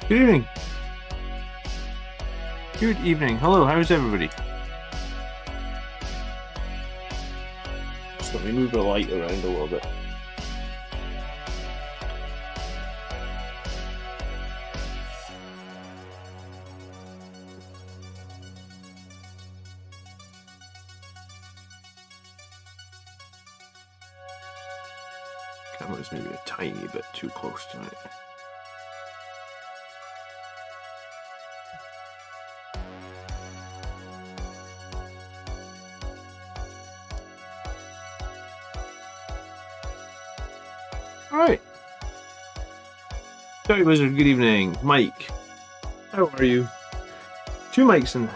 Good evening. Good evening. Hello, how's everybody? Just let me move the light around a little bit. Camera's maybe a tiny bit too close tonight. Alright. Sorry, Wizard, good evening. Mike, how are you? Two mics in.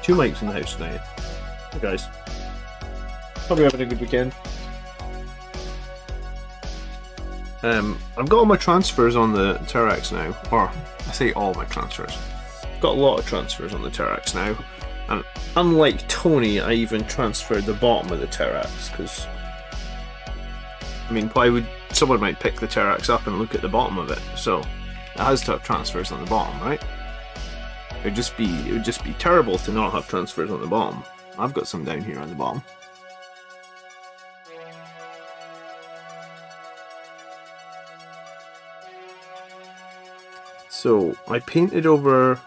Two mics in the house tonight. Hey guys. Hope you're having a good weekend. I've got all my transfers on the Terrax now. Or, I say all my transfers. I've got a lot of transfers on the Terrax now. And unlike Tony, I even transferred the bottom of the Terrax, because I mean, why would someone might pick the Terrax up and look at the bottom of it? So it has to have transfers on the bottom, right? It would just be terrible to not have transfers on the bottom. I've got some down here on the bottom. So I painted over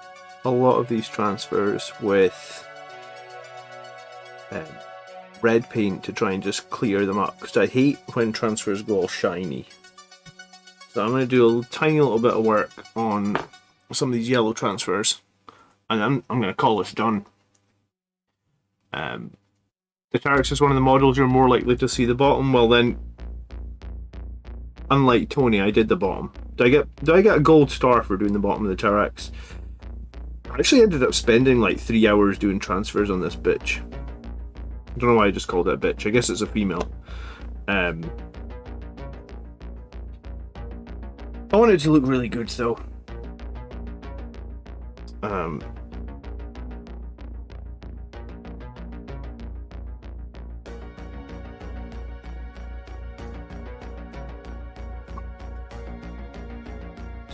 a lot of these transfers with red paint to try and just clear them up, because I hate when transfers go all shiny. So I'm going to do a tiny little bit of work on some of these yellow transfers, and I'm going to call this done. The Tarex is one of the models you're more likely to see the bottom. Well then, unlike Tony, I did the bottom. Do I get a gold star for doing the bottom of the Tarex? I actually ended up spending like 3 hours doing transfers on this bitch. I don't know why I just called it a bitch. I guess it's a female. I want it to look really good though.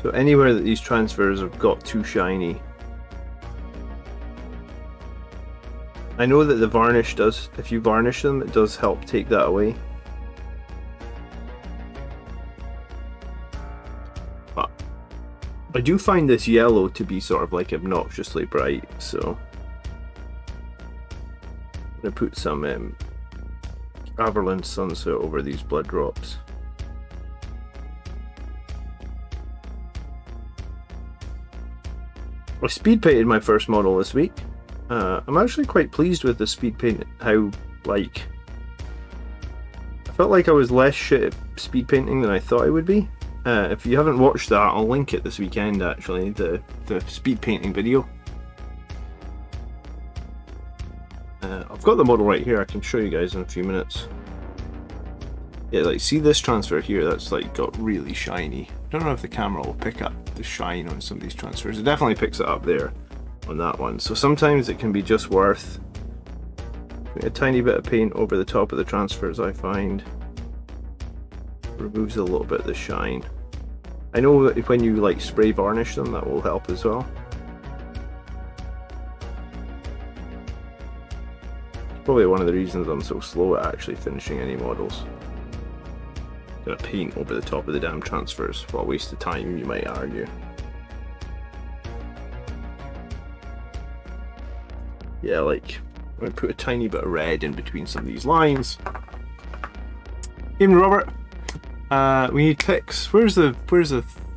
So anywhere that these transfers have got too shiny, I know that the varnish does, if you varnish them, it does help take that away. But I do find this yellow to be sort of like obnoxiously bright, so I'm going to put some Averland Sunset over these blood drops. I speed painted my first model this week. I'm actually quite pleased with the speed paint, how, like, I felt like I was less shit at speed painting than I thought I would be. If you haven't watched that, I'll link it this weekend actually, the speed painting video. I've got the model right here, I can show you guys in a few minutes. Yeah, like, see this transfer here, that's like got really shiny. I don't know if the camera will pick up the shine on some of these transfers. It definitely picks it up there on that one. So sometimes it can be just worth putting a tiny bit of paint over the top of the transfers, I find. Removes a little bit of the shine. I know that when you like spray varnish them, that will help as well. Probably one of the reasons I'm so slow at actually finishing any models. Gonna paint over the top of the damn transfers. What a waste of time, you might argue. Yeah, like, I'm gonna put a tiny bit of red in between some of these lines. Evening, Robert. We need pics. Where's the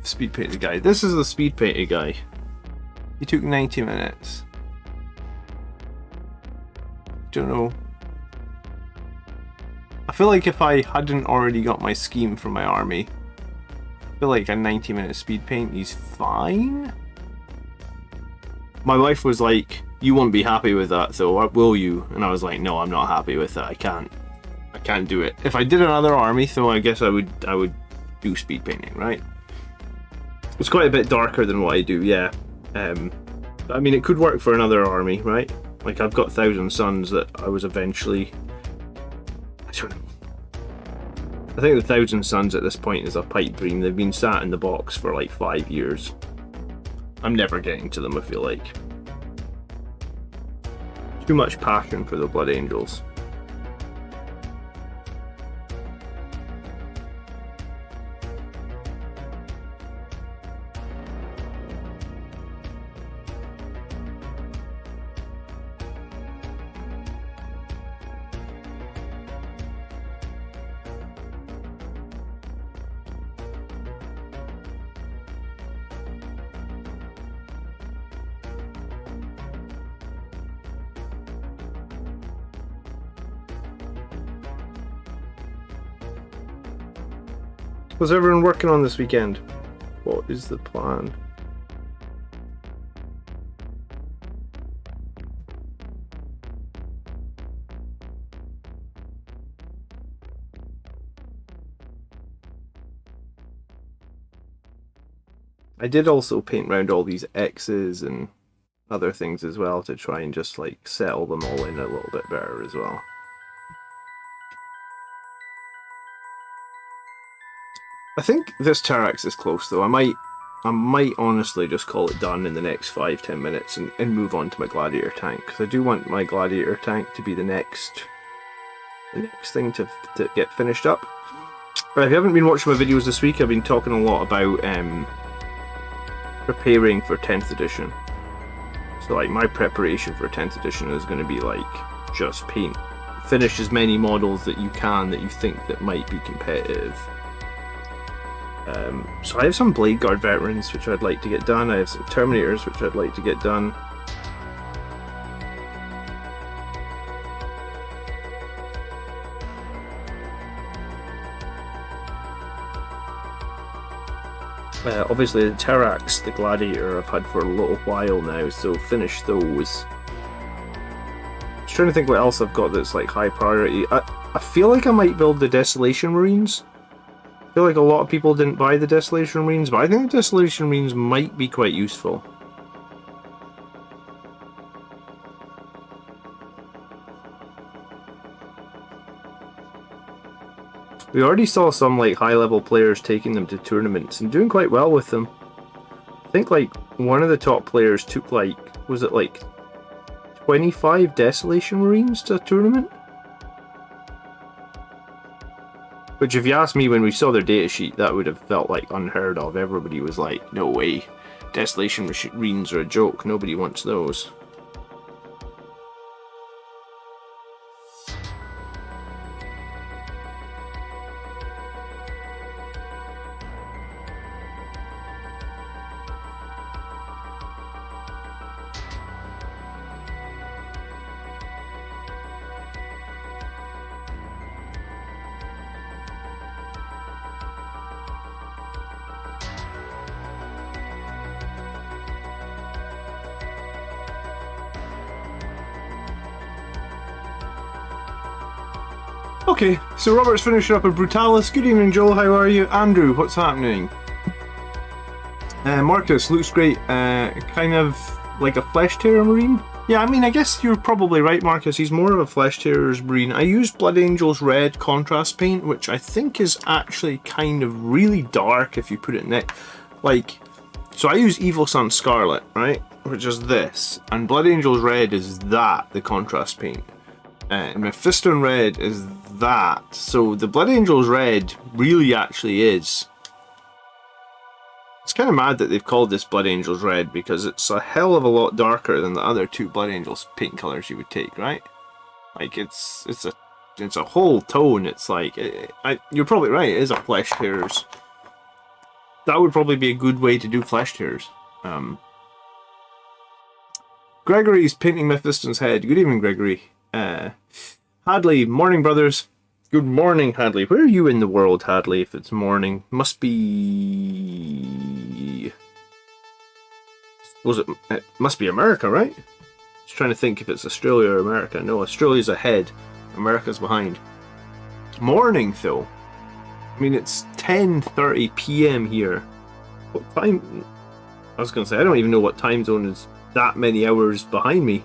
speed painted guy? This is the speed painted guy. He took 90 minutes. Don't know. I feel like if I hadn't already got my scheme from my army, I feel like a 90-minute speed paint is fine. My wife was like, "You won't be happy with that though, will you?" And I was like, "No, I'm not happy with that. I can't do it." If I did another army though, I guess I would do speed painting, right? It's quite a bit darker than what I do, yeah. I mean, it could work for another army, right? Like, I've got Thousand Suns that I was eventually, I don't know. I think the Thousand Suns at this point is a pipe dream. They've been sat in the box for like 5 years. I'm never getting to them, I feel like. Too much passion for the Blood Angels. What's everyone working on this weekend? What is the plan? I did also paint around all these X's and other things as well to try and just like settle them all in a little bit better as well. I think this Terrax is close though. I might honestly just call it done in the next 5-10 minutes and move on to my Gladiator tank, because I do want my Gladiator tank to be the next thing to get finished up. But if you haven't been watching my videos this week, I've been talking a lot about preparing for 10th edition. So like my preparation for 10th edition is going to be like just finish as many models that you can that you think that might be competitive. So I have some Blade Guard veterans which I'd like to get done. I have some Terminators which I'd like to get done. Obviously the Terrax, the Gladiator, I've had for a little while now, so finish those. Just trying to think what else I've got that's like high priority. I feel like I might build the Desolation Marines. I feel like a lot of people didn't buy the Desolation Marines, but I think the Desolation Marines might be quite useful. We already saw some like high-level players taking them to tournaments and doing quite well with them. I think like one of the top players took like, was it like 25 Desolation Marines to a tournament? Which, if you ask me, when we saw their datasheet, that would have felt like unheard of. Everybody was like, no way, Desolation Marines are a joke, nobody wants those. Okay, so Robert's finishing up a Brutalis. Good evening, Joel. How are you? Andrew, what's happening? Marcus, looks great. Kind of like a Flesh Tearer Marine. Yeah, I mean, I guess you're probably right, Marcus. He's more of a Flesh Tearer's Marine. I used Blood Angel's Red contrast paint, which I think is actually kind of really dark if you put it next. Like, so I use Evil Sun Scarlet, right? Which is this. And Blood Angel's Red is that, the contrast paint. And Mephiston Red is that. So the Blood Angels Red really actually is. It's kind of mad that they've called this Blood Angels Red, because it's a hell of a lot darker than the other two Blood Angels paint colors you would take, right? Like it's a whole tone. It's like you're probably right. It is a Flesh Tearers. That would probably be a good way to do Flesh Tearers. Gregory's painting Mephiston's head. Good evening, Gregory. Hadley, morning, brothers. Good morning, Hadley. Where are you in the world, Hadley, if it's morning? Must be... It must be America, right? Just trying to think if it's Australia or America. No, Australia's ahead. America's behind. Morning, Phil. I mean, it's 10:30 PM here. What time? I was going to say, I don't even know what time zone is that many hours behind me.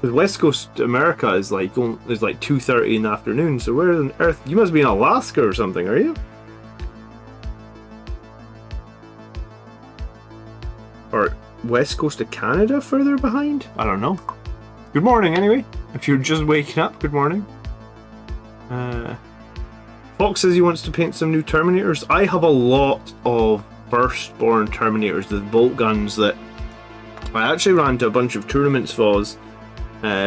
Because West Coast America is like 2:30 in the afternoon. So where on earth? You must be in Alaska or something, are you? Or West Coast of Canada further behind? I don't know. Good morning, anyway. If you're just waking up, good morning. Fox says he wants to paint some new Terminators. I have a lot of Firstborn Terminators, the bolt guns that I actually ran to a bunch of tournaments for,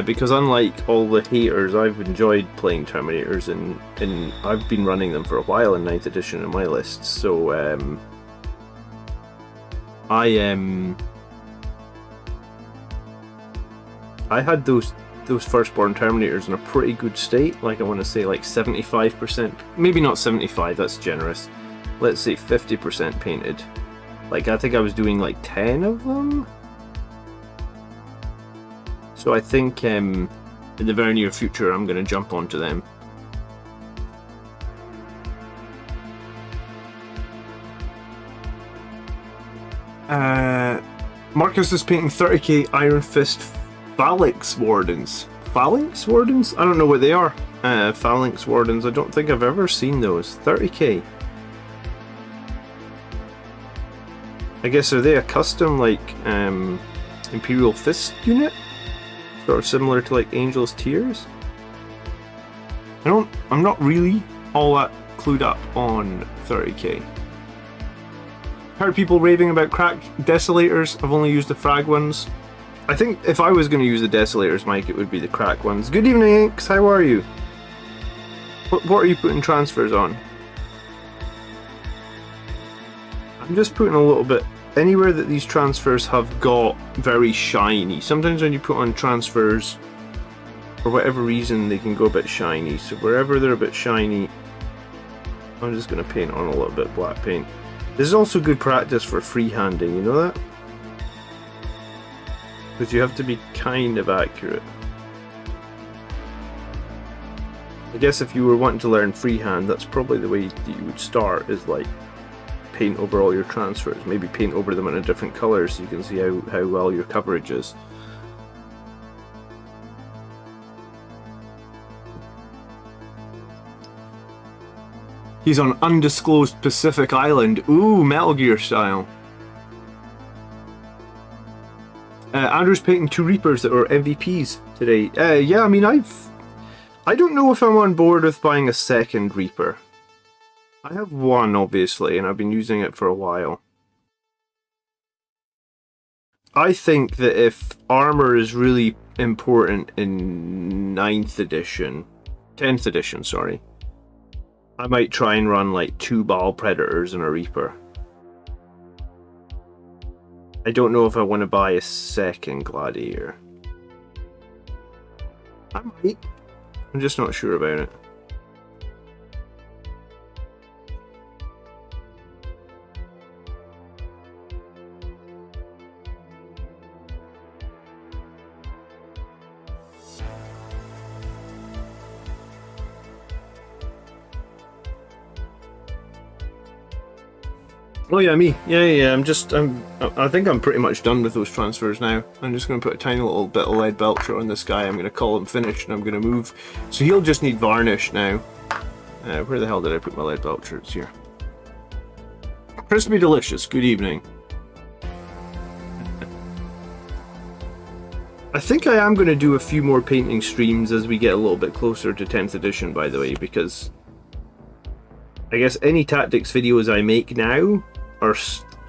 because unlike all the haters, I've enjoyed playing Terminators, and I've been running them for a while in 9th edition in my lists. So I had those Firstborn Terminators in a pretty good state, like I want to say like 75%, maybe not 75, that's generous, let's say 50% painted. Like I think I was doing like 10 of them. So I think in the very near future I'm going to jump onto them. Marcus is painting 30k Iron Fist Phalanx Wardens. Phalanx Wardens? I don't know what they are. Phalanx Wardens, I don't think I've ever seen those. 30k. I guess, are they a custom, like, Imperial Fist unit? Sort of similar to, like, Angel's Tears? I'm not really all that clued up on 30k. Heard people raving about cracked Desolators. I've only used the frag ones. I think if I was going to use the Desolators, Mike, it would be the crack ones. Good evening, Inks. How are you? What are you putting transfers on? I'm just putting a little bit anywhere that these transfers have got very shiny. Sometimes when you put on transfers, for whatever reason, they can go a bit shiny. So wherever they're a bit shiny, I'm just going to paint on a little bit of black paint. This is also good practice for freehanding, you know that? Because you have to be kind of accurate. I guess if you were wanting to learn freehand, that's probably the way that you would start, is like paint over all your transfers. Maybe paint over them in a different colour so you can see how well your coverage is. He's on undisclosed Pacific Island. Ooh, Metal Gear style. Andrew's painting 2 Reapers that were MVPs today. Yeah, I mean, I don't know if I'm on board with buying a second Reaper. I have one, obviously, and I've been using it for a while. I think that if armor is really important in 9th edition, 10th edition, sorry, I might try and run like 2 Baal Predators and a Reaper. I don't know if I want to buy a second Gladiator. I might. I'm just not sure about it. Oh yeah, me. Yeah. I think I'm pretty much done with those transfers now. I'm just going to put a tiny little bit of lead belcher on this guy. I'm going to call him finished, and I'm going to move. So he'll just need varnish now. Where the hell did I put my lead belcher? It's here. Crispy delicious. Good evening. I think I am going to do a few more painting streams as we get a little bit closer to 10th edition, by the way, because I guess any tactics videos I make now are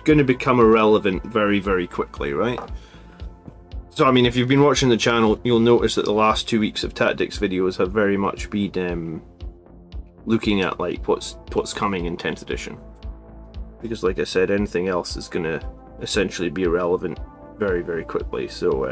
going to become irrelevant very, very quickly, right? So, I mean, if you've been watching the channel, you'll notice that the last 2 weeks of tactics videos have very much been looking at like what's coming in 10th edition. Because, like I said, anything else is going to essentially be irrelevant very, very quickly. So,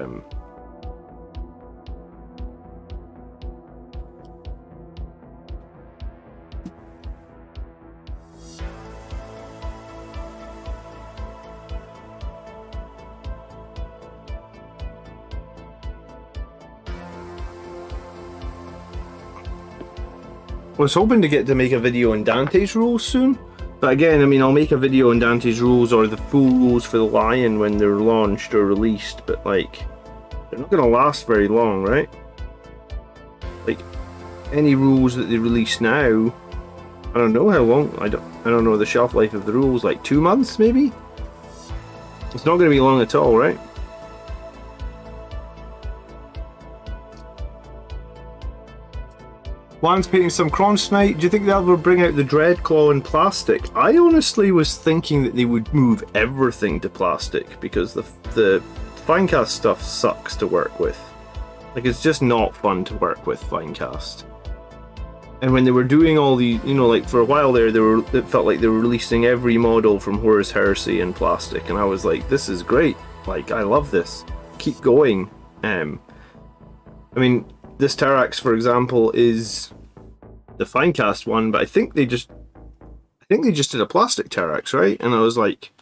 I was hoping to get to make a video on Dante's rules soon, but again, I mean, I'll make a video on Dante's rules or the full rules for the Lion when they're launched or released, but like, they're not going to last very long, right? Like, any rules that they release now, I don't know how long. I don't know the shelf life of the rules. Like 2 months, maybe. It's not going to be long at all, right? Juan's painting some Krons tonight. Do you think they'll ever bring out the Dreadclaw in plastic? I honestly was thinking that they would move everything to plastic because the Finecast stuff sucks to work with. Like, it's just not fun to work with Finecast. And when they were doing all the, you know, like for a while there, it felt like they were releasing every model from Horus Heresy in plastic, and I was like, this is great. Like, I love this. Keep going. I mean, this Terax, for example, is the Finecast one, but I think they just did a plastic Terax, right? And I was like,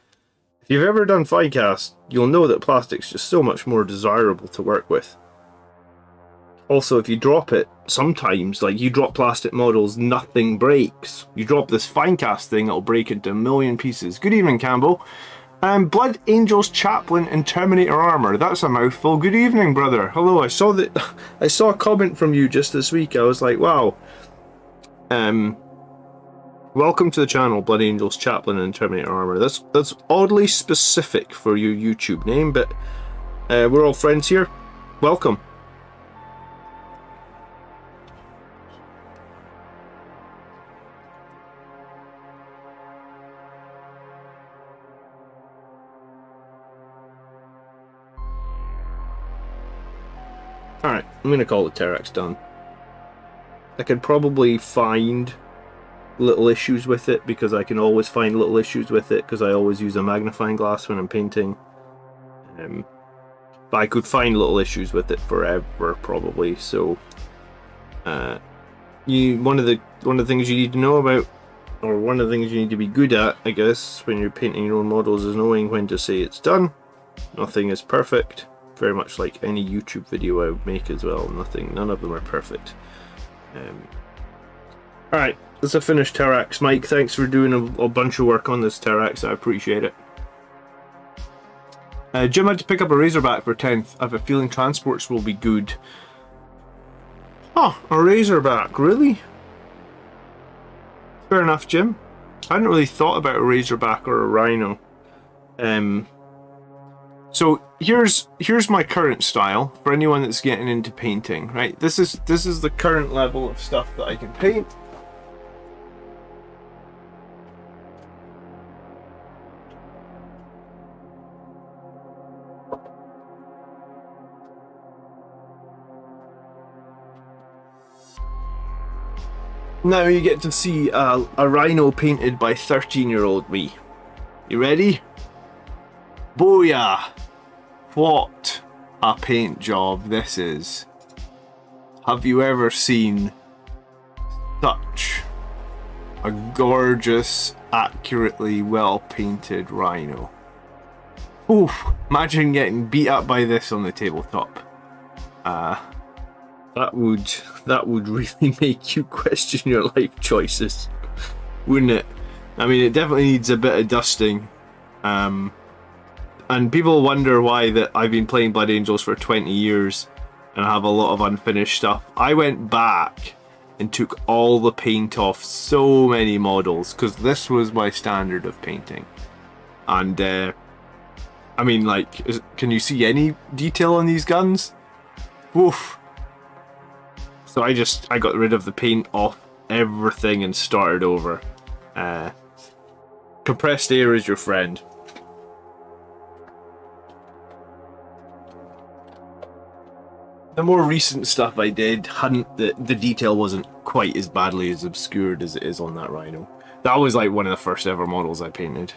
if you've ever done Finecast, you'll know that plastic's just so much more desirable to work with. Also, if you drop it, sometimes, like you drop plastic models, nothing breaks. You drop this Finecast thing, it'll break into a million pieces. Good evening, Campbell. Blood Angels Chaplain in Terminator Armor. That's a mouthful. Good evening, brother. Hello. I saw a comment from you just this week. I was like, wow. Welcome to the channel, Blood Angels Chaplain in Terminator Armor. That's oddly specific for your YouTube name, but we're all friends here. Welcome. Alright, I'm going to call the Terax done. I could probably find little issues with it, because I can always find little issues with it, because I always use a magnifying glass when I'm painting. But I could find little issues with it forever, probably, so... one of the things you need to know about, or one of the things you need to be good at, I guess, when you're painting your own models, is knowing when to say it's done. Nothing is perfect. Very much like any YouTube video I would make as well. None of them are perfect. Alright, that's a finished Terax. Mike, thanks for doing a bunch of work on this Terax. I appreciate it. Jim had to pick up a Razorback for 10th. I have a feeling transports will be good. Oh, a Razorback, really? Fair enough, Jim. I hadn't really thought about a Razorback or a Rhino. So here's my current style for anyone that's getting into painting, right? This is the current level of stuff that I can paint. Now you get to see a Rhino painted by 13-year-old me. You ready? Booyah! What a paint job this is. Have you ever seen such a gorgeous, accurately well painted Rhino? Oof, imagine getting beat up by this on the tabletop. That would really make you question your life choices, wouldn't it? I mean, it definitely needs a bit of dusting. And people wonder why that I've been playing Blood Angels for 20 years and I have a lot of unfinished stuff. I went back and took all the paint off so many models because this was my standard of painting. And I mean, like, can you see any detail on these guns? Woof. So I got rid of the paint off everything and started over. Compressed air is your friend. The more recent stuff I did the detail wasn't quite as badly as obscured as it is on that Rhino. That was like one of the first ever models I painted.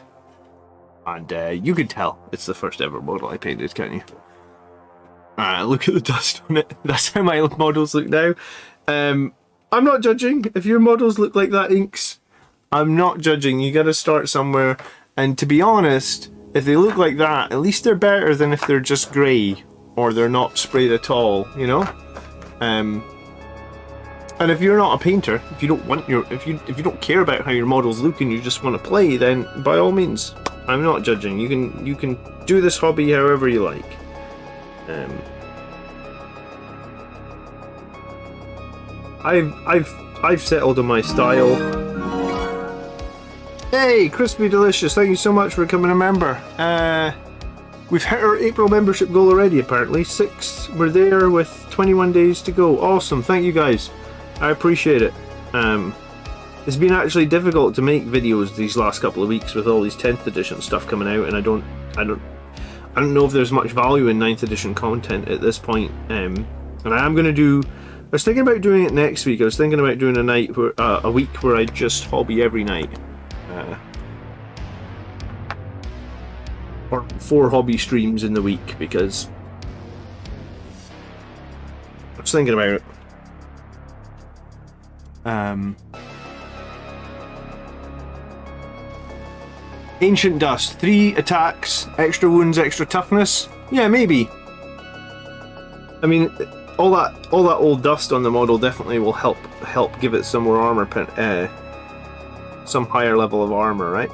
And you could tell it's the first ever model I painted, can't you? Look at the dust on it. That's how my models look now. I'm not judging. If your models look like that, Inks, I'm not judging. You gotta start somewhere. And to be honest, if they look like that, at least they're better than if they're just grey. Or they're not sprayed at all, you know. And if you're not a painter, if you don't want if you don't care about how your models look and you just want to play, then by all means, I'm not judging. You can do this hobby however you like. I've settled on my style. Hey, Crispy Delicious, thank you so much for becoming a member. We've hit our April membership goal already, apparently. 6, we're there with 21 days to go. Awesome, thank you guys. I appreciate it. It's been actually difficult to make videos these last couple of weeks with all these 10th edition stuff coming out, and I don't know if there's much value in 9th edition content at this point. And I am going to do... I was thinking about doing it next week. I was thinking about doing a week where I just hobby every night. Or 4 hobby streams in the week, because I was thinking about it. Ancient Dust, 3 attacks, extra wounds, extra toughness. Yeah, maybe. I mean, all that old dust on the model definitely will help give it some more armor, some higher level of armor, right?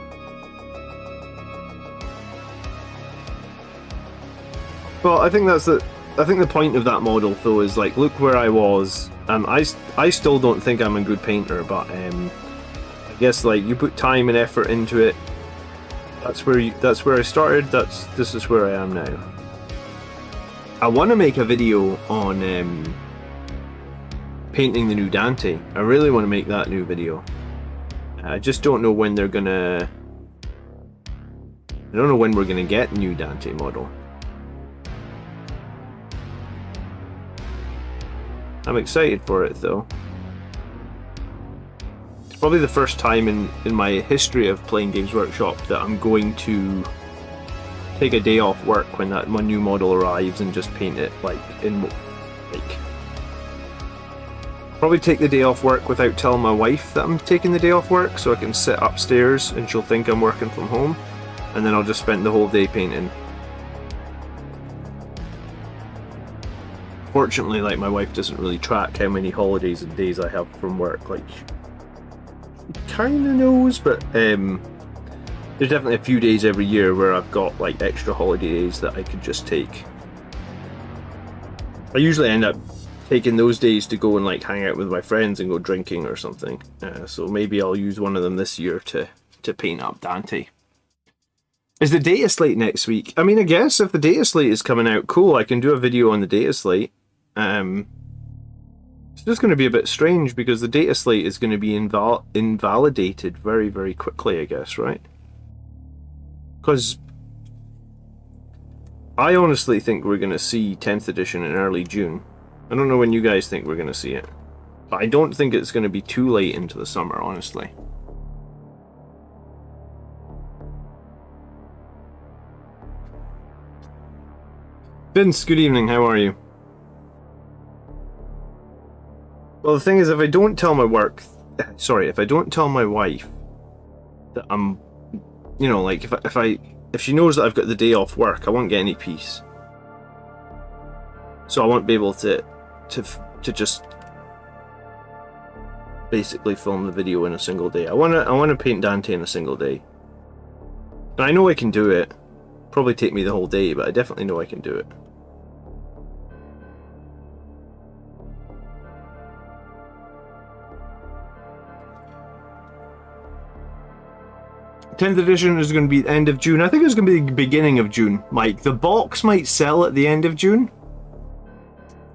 Well, I think the point of that model though is like, look where I was. I still don't think I'm a good painter, but I guess like you put time and effort into it. That's where I started. This is where I am now. I want to make a video on painting the new Dante. I really want to make that new video. I just don't know when they're gonna. I don't know when we're gonna get new Dante model. I'm excited for it though. It's probably the first time in my history of playing Games Workshop that I'm going to take a day off work when my new model arrives and just paint it probably take the day off work without telling my wife that I'm taking the day off work, so I can sit upstairs and she'll think I'm working from home, and then I'll just spend the whole day painting. Fortunately, like, my wife doesn't really track how many holidays and days I have from work. Like, she kinda knows, but there's definitely a few days every year where I've got like extra holiday days that I could just take. I usually end up taking those days to go and like hang out with my friends and go drinking or something. So maybe I'll use one of them this year to paint up Dante. Is the data slate next week? I mean, I guess if the data slate is coming out, cool, I can do a video on the data slate. It's just going to be a bit strange because the data slate is going to be invalidated very, very quickly, I guess, right? Because I honestly think we're going to see 10th edition in early June. I don't know when you guys think we're going to see it, but I don't think it's going to be too late into the summer, honestly. Vince, good evening, how are you? Well, the thing is, if I don't tell my wife that I'm, you know, like, if she knows that I've got the day off work, I won't get any peace. So I won't be able to just basically film the video in a single day. I wanna paint Dante in a single day. And I know I can do it. Probably take me the whole day, but I definitely know I can do it. Tenth edition is going to be the end of June. I think it's going to be the beginning of June, Mike. The box might sell at the end of June,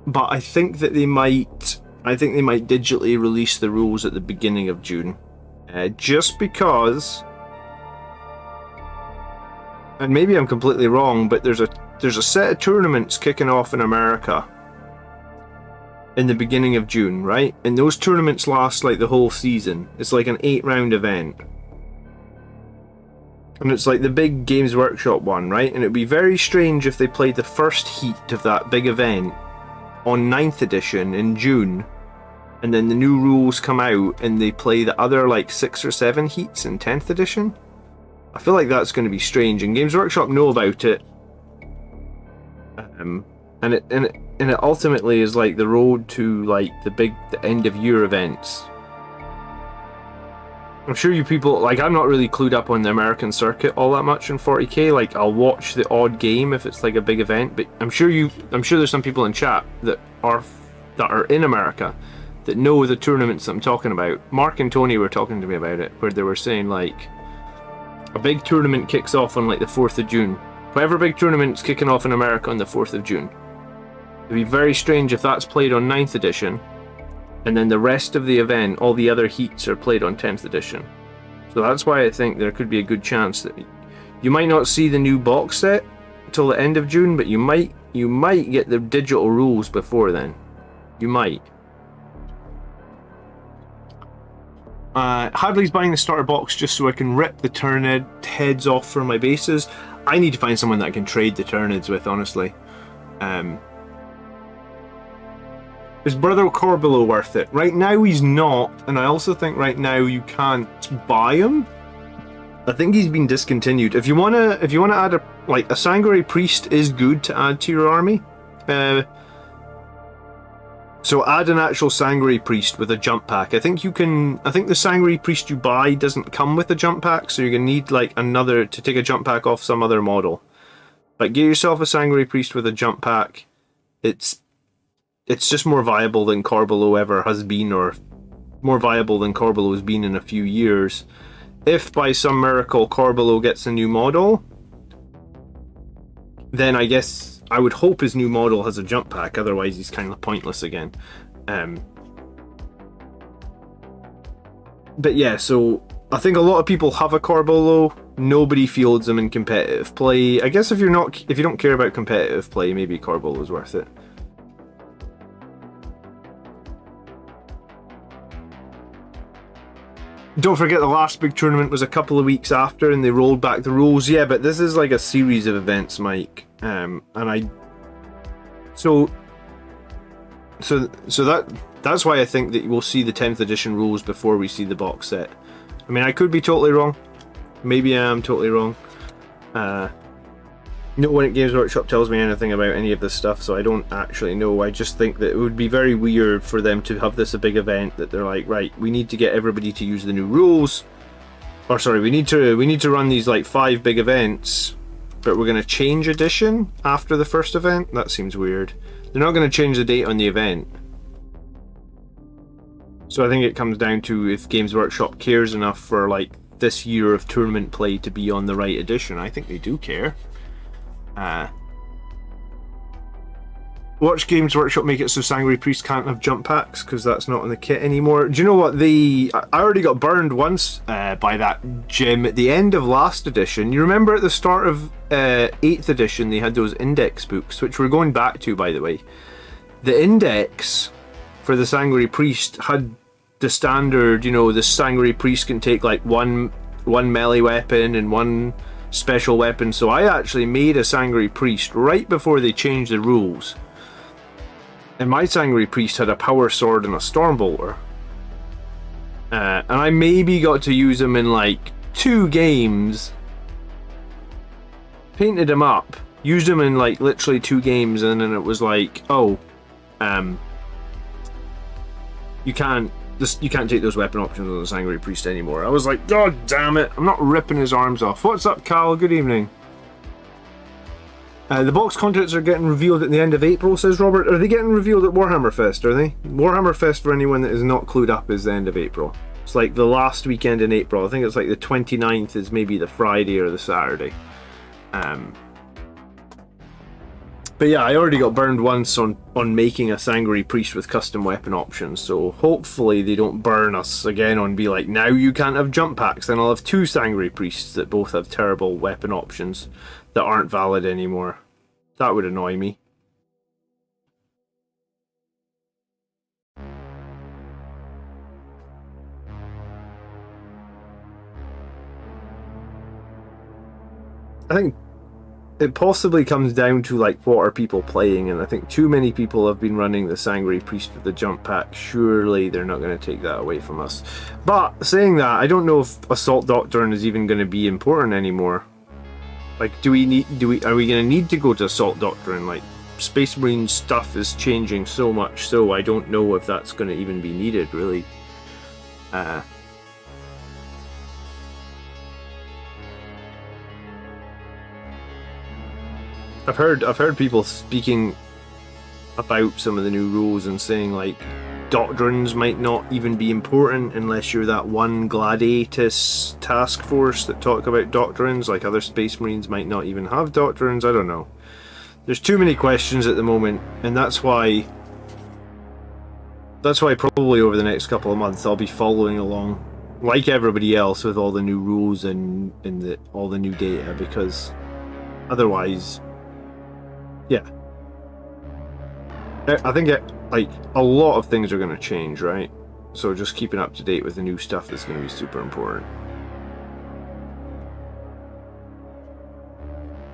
but I think that they might digitally release the rules at the beginning of June, just because. And maybe I'm completely wrong, but there's a set of tournaments kicking off in America in the beginning of June, right? And those tournaments last like the whole season. It's like an 8-round event. And it's like the big Games Workshop one, right? And it'd be very strange if they played the first heat of that big event on 9th edition in June, and then the new rules come out and they play the other like 6 or 7 heats in 10th edition. I feel like that's going to be strange, and Games Workshop know about it. And it ultimately is like the road to like the end of year events. I'm sure you people, like, I'm not really clued up on the American circuit all that much in 40k. Like, I'll watch the odd game if it's like a big event, but I'm sure there's some people in chat that are in America that know the tournaments that I'm talking about. Mark and Tony were talking to me about it, where they were saying like a big tournament kicks off on like the 4th of June. Whatever big tournament's kicking off in America on the 4th of June. It'd be very strange if that's played on 9th edition, and then the rest of the event, all the other heats, are played on 10th edition. So that's why I think there could be a good chance that you might not see the new box set until the end of June, but you might get the digital rules before then. You might. Hadley's buying the starter box just so I can rip the Tyrannid heads off for my bases. I need to find someone that I can trade the Tyrannids with, honestly. Is Brother Corbulo worth it? Right now he's not, and I also think right now you can't buy him. I think he's been discontinued. If you wanna add a Sanguinary Priest is good to add to your army. So add an actual Sanguinary Priest with a jump pack. I think the Sanguinary Priest you buy doesn't come with a jump pack, so you're gonna need like another to take a jump pack off some other model. But get yourself a Sanguinary Priest with a jump pack. It's just more viable than Corbulo ever has been, or more viable than Corbulo has been in a few years. If by some miracle Corbulo gets a new model, then I guess I would hope his new model has a jump pack, otherwise he's kind of pointless again. But yeah, so I think a lot of people have a Corbulo. Nobody fields them in competitive play. I guess if you don't care about competitive play, maybe Corbulo is worth it. Don't forget the last big tournament was a couple of weeks after and they rolled back the rules. Yeah, but this is like a series of events, Mike. So that's why I think that we'll see the 10th edition rules before we see the box set. I mean, I could be totally wrong. Maybe I am totally wrong. No one at Games Workshop tells me anything about any of this stuff, so I don't actually know. I just think that it would be very weird for them to have this a big event that they're like, right, we need to get everybody to use the new rules. Or sorry, we need to run these like 5 big events, but we're going to change edition after the first event? That seems weird. They're not going to change the date on the event. So I think it comes down to if Games Workshop cares enough for like this year of tournament play to be on the right edition. I think they do care. Watch Games Workshop make it so Sanguinary Priest can't have jump packs because that's not in the kit anymore. Do you know what? I already got burned once by that gem at the end of last edition. You remember at the start of 8th edition they had those index books, which we're going back to, by the way. The index for the Sanguinary Priest had the standard, you know, the Sanguinary Priest can take like one melee weapon and one special weapon. So I actually made a Sanguinary Priest right before they changed the rules. And my Sanguinary Priest had a power sword and a Stormbolter. And I maybe got to use him in like 2 games. Painted him up. Used him in like literally 2 games, and then it was like, oh, you can't take those weapon options on the Sanguinary Priest anymore. I was like, God damn it, I'm not ripping his arms off. What's up, Cal? Good evening. The box contents are getting revealed at the end of April, says Robert. Are they getting revealed at Warhammer Fest, are they? Warhammer Fest, for anyone that is not clued up, is the end of April. It's like the last weekend in April. I think it's like the 29th is maybe the Friday or the Saturday. But yeah, I already got burned once on making a Sanguinary Priest with custom weapon options, so hopefully they don't burn us again on be like, now you can't have jump packs. Then I'll have 2 Sanguinary Priests that both have terrible weapon options that aren't valid anymore. That would annoy me. I think it possibly comes down to like what are people playing, and I think too many people have been running the Sanguinary Priest with the jump pack. Surely they're not going to take that away from us. But saying that, I don't know if Assault Doctrine is even going to be important anymore. Like, are we going to need to go to Assault Doctrine? Like, Space Marine stuff is changing so much, so I don't know if that's going to even be needed, really. I've heard people speaking about some of the new rules and saying like doctrines might not even be important unless you're that one Gladiatus task force that talk about doctrines. Like other Space Marines might not even have doctrines. I don't know. There's too many questions at the moment, and that's why probably over the next couple of months I'll be following along like everybody else with all the new rules and all the new data, because otherwise, yeah, I think like a lot of things are going to change, right? So just keeping up to date with the new stuff is going to be super important.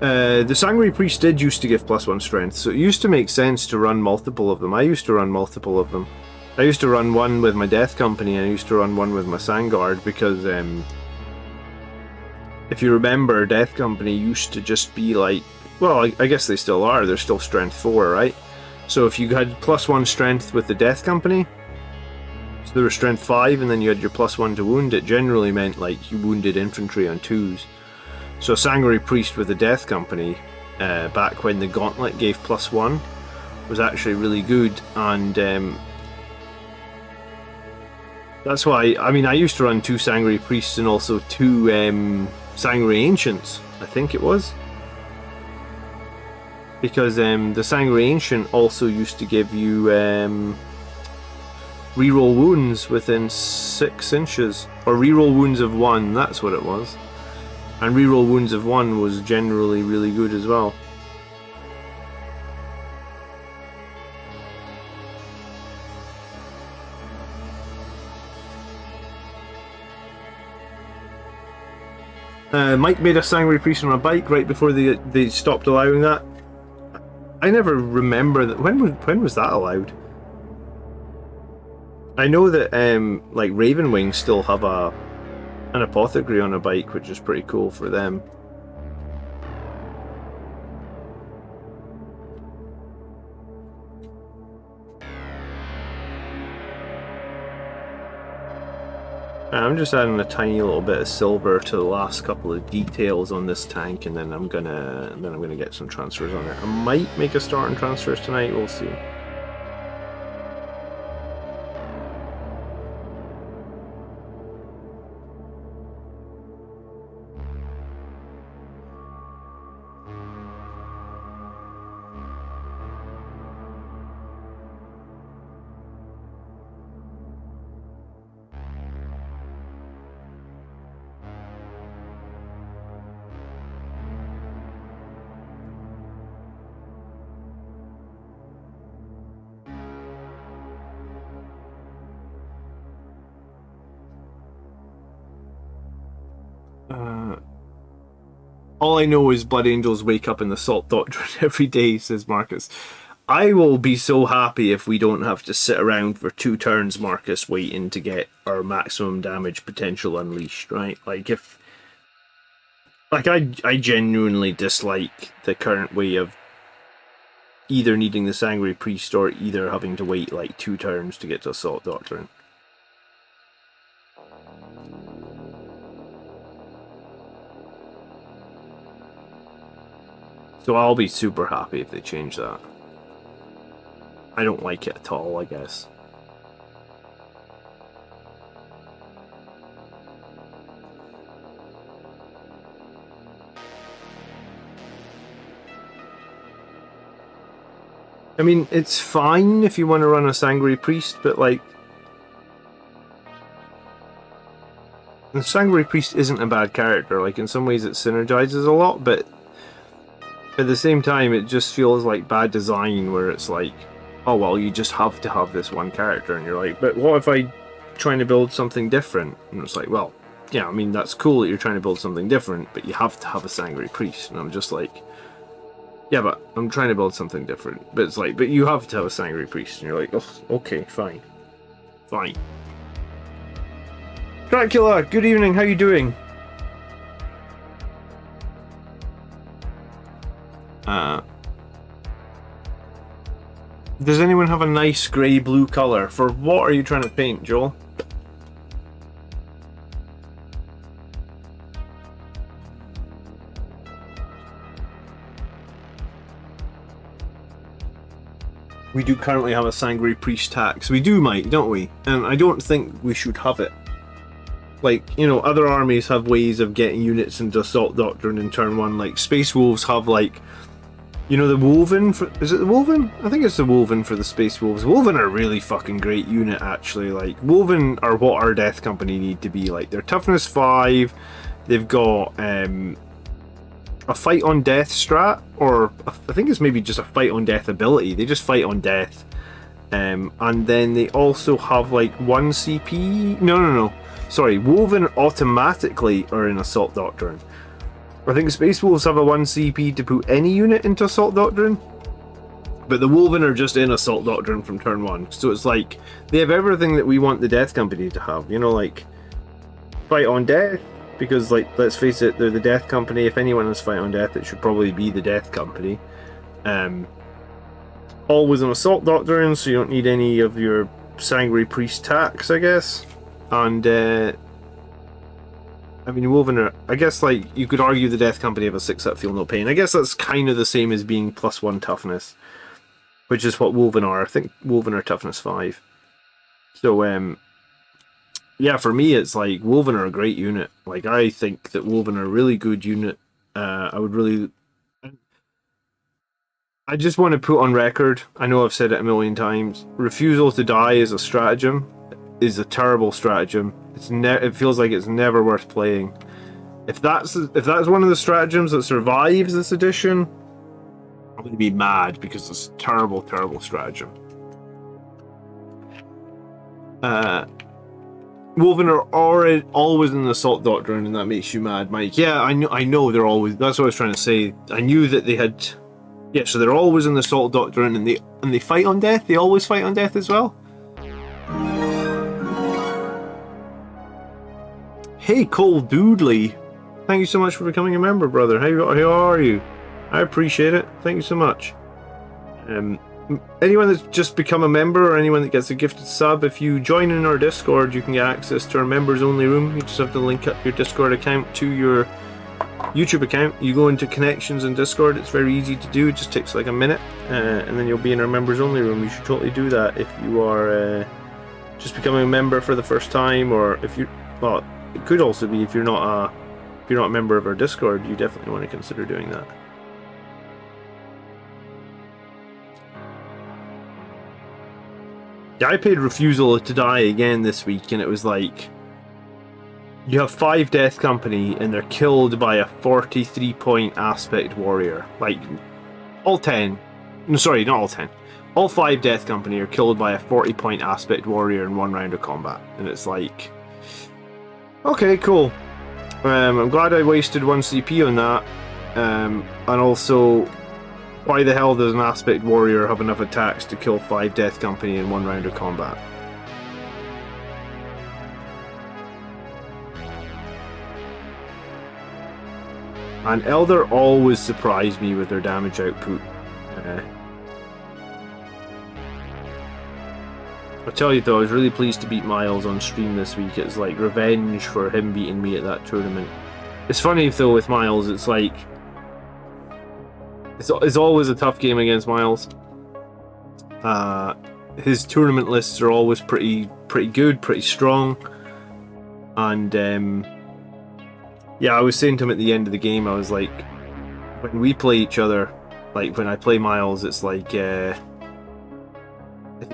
The Sanguinary Priest did used to give +1 strength, so it used to make sense to run multiple of them. I used to run multiple of them. I used to run one with my Death Company, and I used to run one with my Sandguard, because if you remember, Death Company used to just be like, well, I guess they still are, they're still strength 4, right? So if you had +1 strength with the Death Company, so they were strength 5, and then you had your +1 to wound, it generally meant like you wounded infantry on 2s. So Sanguinary Priest with the Death Company, back when the Gauntlet gave +1, was actually really good, and that's why, I mean, I used to run 2 Sanguinary Priests and also 2 Sanguinary Ancients, I think it was. Because the Sanguinary Ancient also used to give you reroll wounds within 6 inches. Or reroll wounds of 1, that's what it was. And reroll wounds of 1 was generally really good as well. Mike made a Sanguinary Priest on a bike right before they stopped allowing that. I never remember that. When was that allowed? I know that like Ravenwing still have an apothecary on a bike, which is pretty cool for them. I'm just adding a tiny little bit of silver to the last couple of details on this tank, and then I'm gonna get some transfers on it. I might make a start on transfers tonight. We'll see. All I know is Blood Angels wake up in the Salt Doctrine every day, says Marcus. I will be so happy if we don't have to sit around for 2 turns, Marcus, waiting to get our maximum damage potential unleashed, right? Like, I genuinely dislike the current way of either needing the Sanguinary Priest or either having to wait like 2 turns to get to Assault Doctrine. So I'll be super happy if they change that. I don't like it at all, I guess. I mean, it's fine if you want to run a Sanguinary Priest, but like, the Sanguinary Priest isn't a bad character. Like, in some ways it synergizes a lot, but at the same time it just feels like bad design, where it's like, oh well, you just have to have this one character, and you're like, but what if I trying to build something different? And it's like, well, yeah, I mean, that's cool that you're trying to build something different, but you have to have a Sanguinary Priest. And I'm just like, yeah, but I'm trying to build something different. But it's like, but you have to have a Sanguinary Priest. And you're like, oh, okay, fine. Fine. Dracula, good evening, how you doing? Does anyone have a nice grey-blue colour? For what are you trying to paint, Joel? we do currently have a Sanguinary Priest tax. We do, Mike, don't we? And I don't think we should have it. Like, you know, other armies have ways of getting units into Assault Doctrine in turn 1. Like, Space Wolves have, like, you know, the Woven for... Is it the Woven? I think it's the Woven for the Space Wolves. Woven are a really fucking great unit, actually. Like, Woven are what our Death Company need to be. Like, they're Toughness 5. They've got a Fight on Death strat. Or, I think it's maybe just a Fight on Death ability. They just fight on death. And then they also have, like, 1 CP... No. Sorry, Woven automatically are in Assault Doctrine. I think Space Wolves have a 1 CP to put any unit into Assault Doctrine, but the Woven are just in Assault Doctrine from turn 1. So it's like, they have everything that we want the Death Company to have, you know, like, Fight on Death, because, like, let's face it, they're the Death Company. If anyone has Fight on Death, it should probably be the Death Company. Always an Assault Doctrine, so you don't need any of your Sanguinary Priest tax, I guess. And, I mean, Woven are... I guess, like, you could argue the Death Company have a 6-up Feel No Pain. I guess that's kind of the same as being +1 toughness, which is what Woven are. I think Woven are toughness 5. So, yeah, for me, it's like, Woven are a great unit. Like, I think that Woven are a really good unit. I would really... I just want to put on record, I know I've said it a million times, Refusal to Die is a stratagem. Is a terrible stratagem. It feels like it's never worth playing. If that's one of the stratagems that survives this edition, I'm going to be mad because it's a terrible, terrible stratagem. Woven are always in the Assault Doctrine, and that makes you mad, Mike. Yeah, I know they're always. That's what I was trying to say. I knew that they had. Yeah, so they're always in the Assault Doctrine, and they fight on death. They always fight on death as well. Hey, Cole Doodley. Thank you so much for becoming a member, brother. How are you? I appreciate it. Thank you so much. Anyone that's just become a member or anyone that gets a gifted sub, if you join in our Discord, you can get access to our members only room. You just have to link up your Discord account to your YouTube account. You go into connections in Discord. It's very easy to do. It just takes like a minute, and then you'll be in our members only room. You should totally do that if you are just becoming a member for the first time, or if you... Well, it could also be if you're not a member of our Discord, you definitely want to consider doing that. Yeah, I played Refusal to Die again this week, and it was like, you have 5 Death Company, and they're killed by a 43-point Aspect Warrior. Like, all 10. No, sorry, not all 10. All 5 Death Company are killed by a 40-point Aspect Warrior in 1 round of combat. And it's like... Okay, cool. I'm glad I wasted 1 CP on that. And also, why the hell does an Aspect Warrior have enough attacks to kill 5 Death Company in 1 round of combat? And Elder always surprise me with their damage output. I'll tell you though, I was really pleased to beat Miles on stream this week. It's like revenge for him beating me at that tournament. It's funny though with Miles, it's like... It's always a tough game against Miles. His tournament lists are always pretty good, pretty strong. And yeah, I was saying to him at the end of the game, I was like, when we play each other, like when I play Miles, it's like... if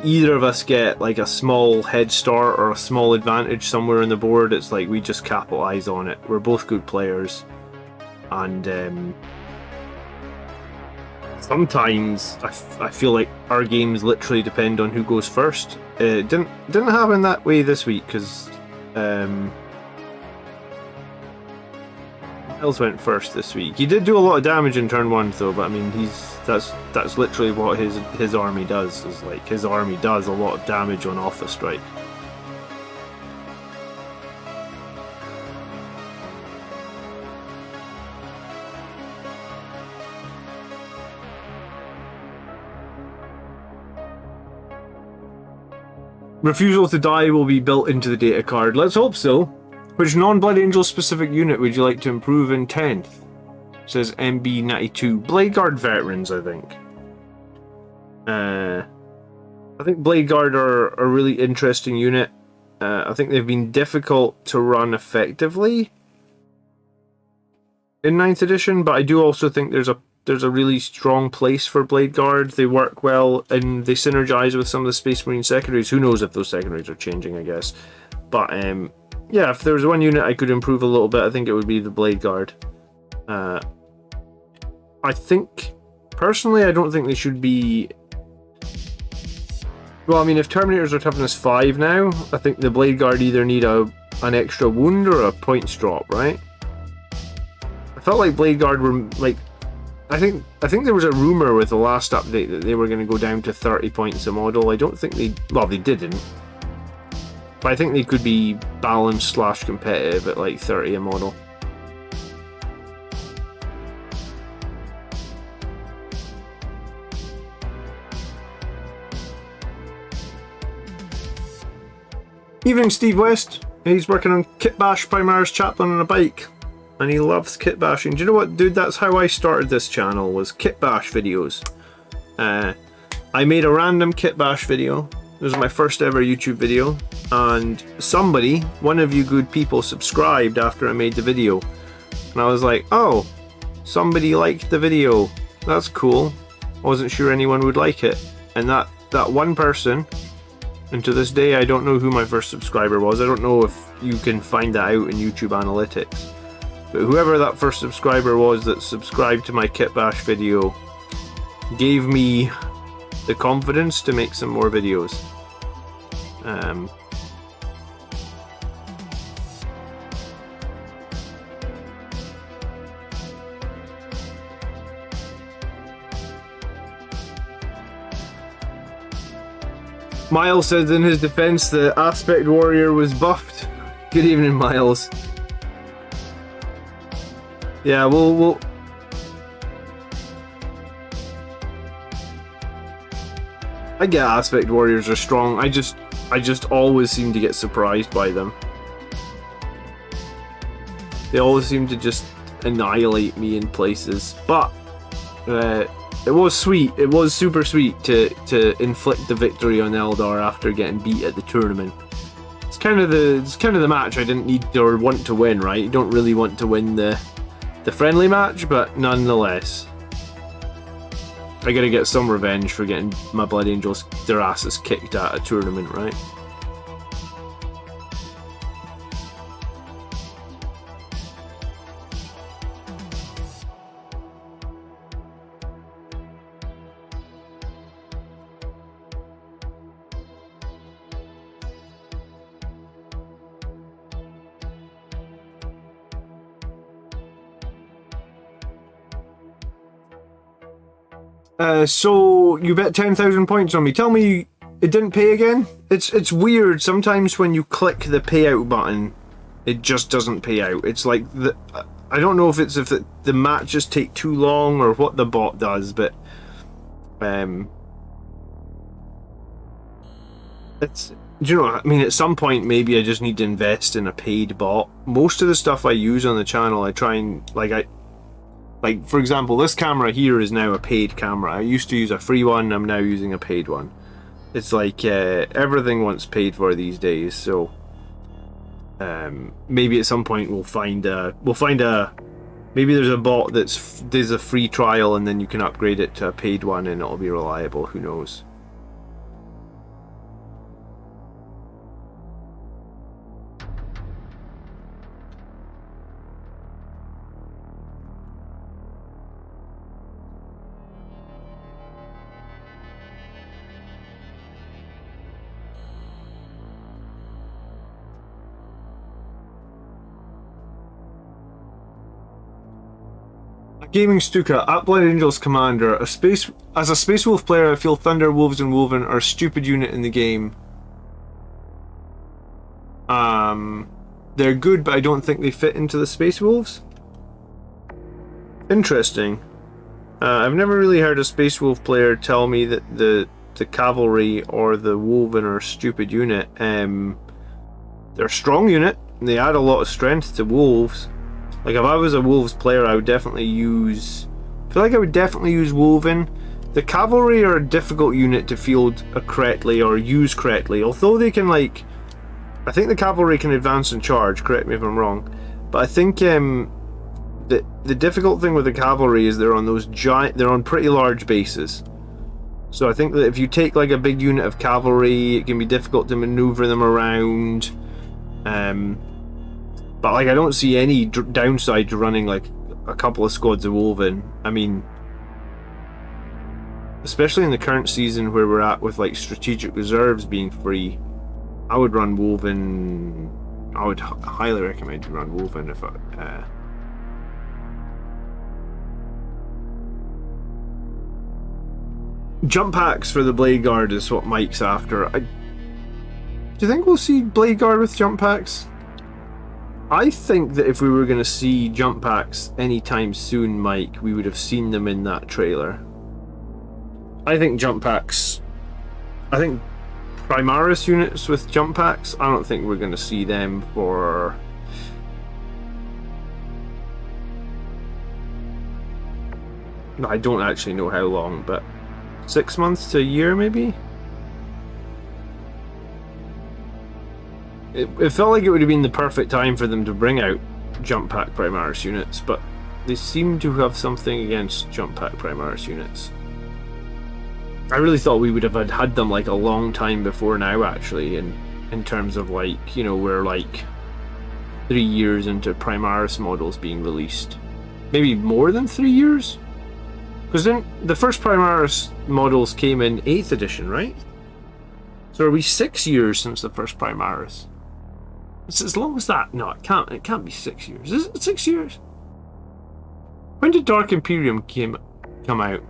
either of us get like a small head start or a small advantage somewhere on the board, it's like we just capitalize on it. We're both good players, and sometimes I feel like our games literally depend on who goes first. It didn't happen that way this week because Miles went first this week. He did do a lot of damage in turn 1 though, but I mean that's literally what his army does. Is like his army does a lot of damage on off the strike. Refusal to Die will be built into the data card. Let's hope so. Which non-Blood Angel specific unit would you like to improve in 10th? Says MB92. Blade Guard Veterans, I think. I think Blade Guard are a really interesting unit. I think they've been difficult to run effectively in 9th edition, but I do also think there's a really strong place for Blade Guard. They work well and they synergize with some of the Space Marine secondaries. Who knows if those secondaries are changing, I guess. But yeah, if there was one unit I could improve a little bit, I think it would be the Blade Guard. I think, personally, I don't think they should be... Well, I mean, if Terminators are toughness 5 now, I think the Blade Guard either need an extra wound or a points drop, right? I felt like Blade Guard were, like... I think there was a rumour with the last update that they were going to go down to 30 points a model. I don't think they... Well, they didn't. But I think they could be balanced / competitive at like 30 a model. Evening, Steve West. He's working on Kit Bash Primaris Chaplain on a bike. And he loves kit bashing. Do you know what, dude? That's how I started this channel, was kit bash videos. I made a random kit bash video. It was my first ever YouTube video. And somebody, one of you good people, subscribed after I made the video. And I was like, oh, somebody liked the video. That's cool. I wasn't sure anyone would like it. And that one person, and to this day I don't know who my first subscriber was. I don't know if you can find that out in YouTube analytics. But whoever that first subscriber was that subscribed to my Kit Bash video gave me the confidence to make some more videos. Miles says in his defense the Aspect Warrior was buffed. Good evening, Miles. Yeah, we'll I get Aspect Warriors are strong. I just always seem to get surprised by them. They always seem to just annihilate me in places. But it was sweet. It was super sweet to inflict the victory on Eldar after getting beat at the tournament. It's kind of the match I didn't need or want to win, right? You don't really want to win the friendly match, but nonetheless, I gotta get some revenge for getting my Blood Angels their asses kicked at a tournament, right? So you bet 10,000 points on me. Tell me it didn't pay again? It's weird. Sometimes when you click the payout button, it just doesn't pay out. It's like I don't know if the matches take too long or what the bot does, but it's, do you know what I mean? At some point, maybe I just need to invest in a paid bot. Most of the stuff I use on the channel, I try and like, for example, this camera here is now a paid camera. I used to use a free one, I'm now using a paid one. It's like everything wants paid for these days, so maybe at some point we'll find a maybe there's a bot does a free trial and then you can upgrade it to a paid one and it'll be reliable, who knows. Gaming Stuka, at Blood Angels Commander, as a Space Wolf player I feel Thunder, Wolves and Wolven are a stupid unit in the game. They're good, but I don't think they fit into the Space Wolves. Interesting. I've never really heard a Space Wolf player tell me that the Cavalry or the Wolven are a stupid unit. They're a strong unit, and they add a lot of strength to Wolves. Like, if I was a Wolves player, I would definitely use... I feel like I would definitely use Wolven, the cavalry are a difficult unit to field correctly or use correctly, although they can, like, I think the cavalry can advance and charge, correct me if I'm wrong, but I think the difficult thing with the cavalry is they're on pretty large bases. So I think that if you take like a big unit of cavalry, it can be difficult to maneuver them around. But like I don't see any downside to running like a couple of squads of Woven. I mean, especially in the current season where we're at with like strategic reserves being free, I would run Woven. I would highly recommend you run Woven if Jump packs for the Blade Guard is what Mike's after. Do you think we'll see Blade Guard with jump packs? I think that if we were going to see jump packs anytime soon, Mike, we would have seen them in that trailer. I think jump packs... I think primaris units with jump packs, I don't think we're going to see them for... I don't actually know how long, but 6 months to a year, maybe? It felt like it would have been the perfect time for them to bring out jump pack primaris units, but they seem to have something against jump pack primaris units. I really thought we would have had them like a long time before now, actually, in terms of like, you know, we're like 3 years into primaris models being released. Maybe more than 3 years? Because then the first primaris models came in 8th edition, right? So are we 6 years since the first primaris? It's as long as that. No, it can't be 6 years. Is it 6 years? When did Dark Imperium come out?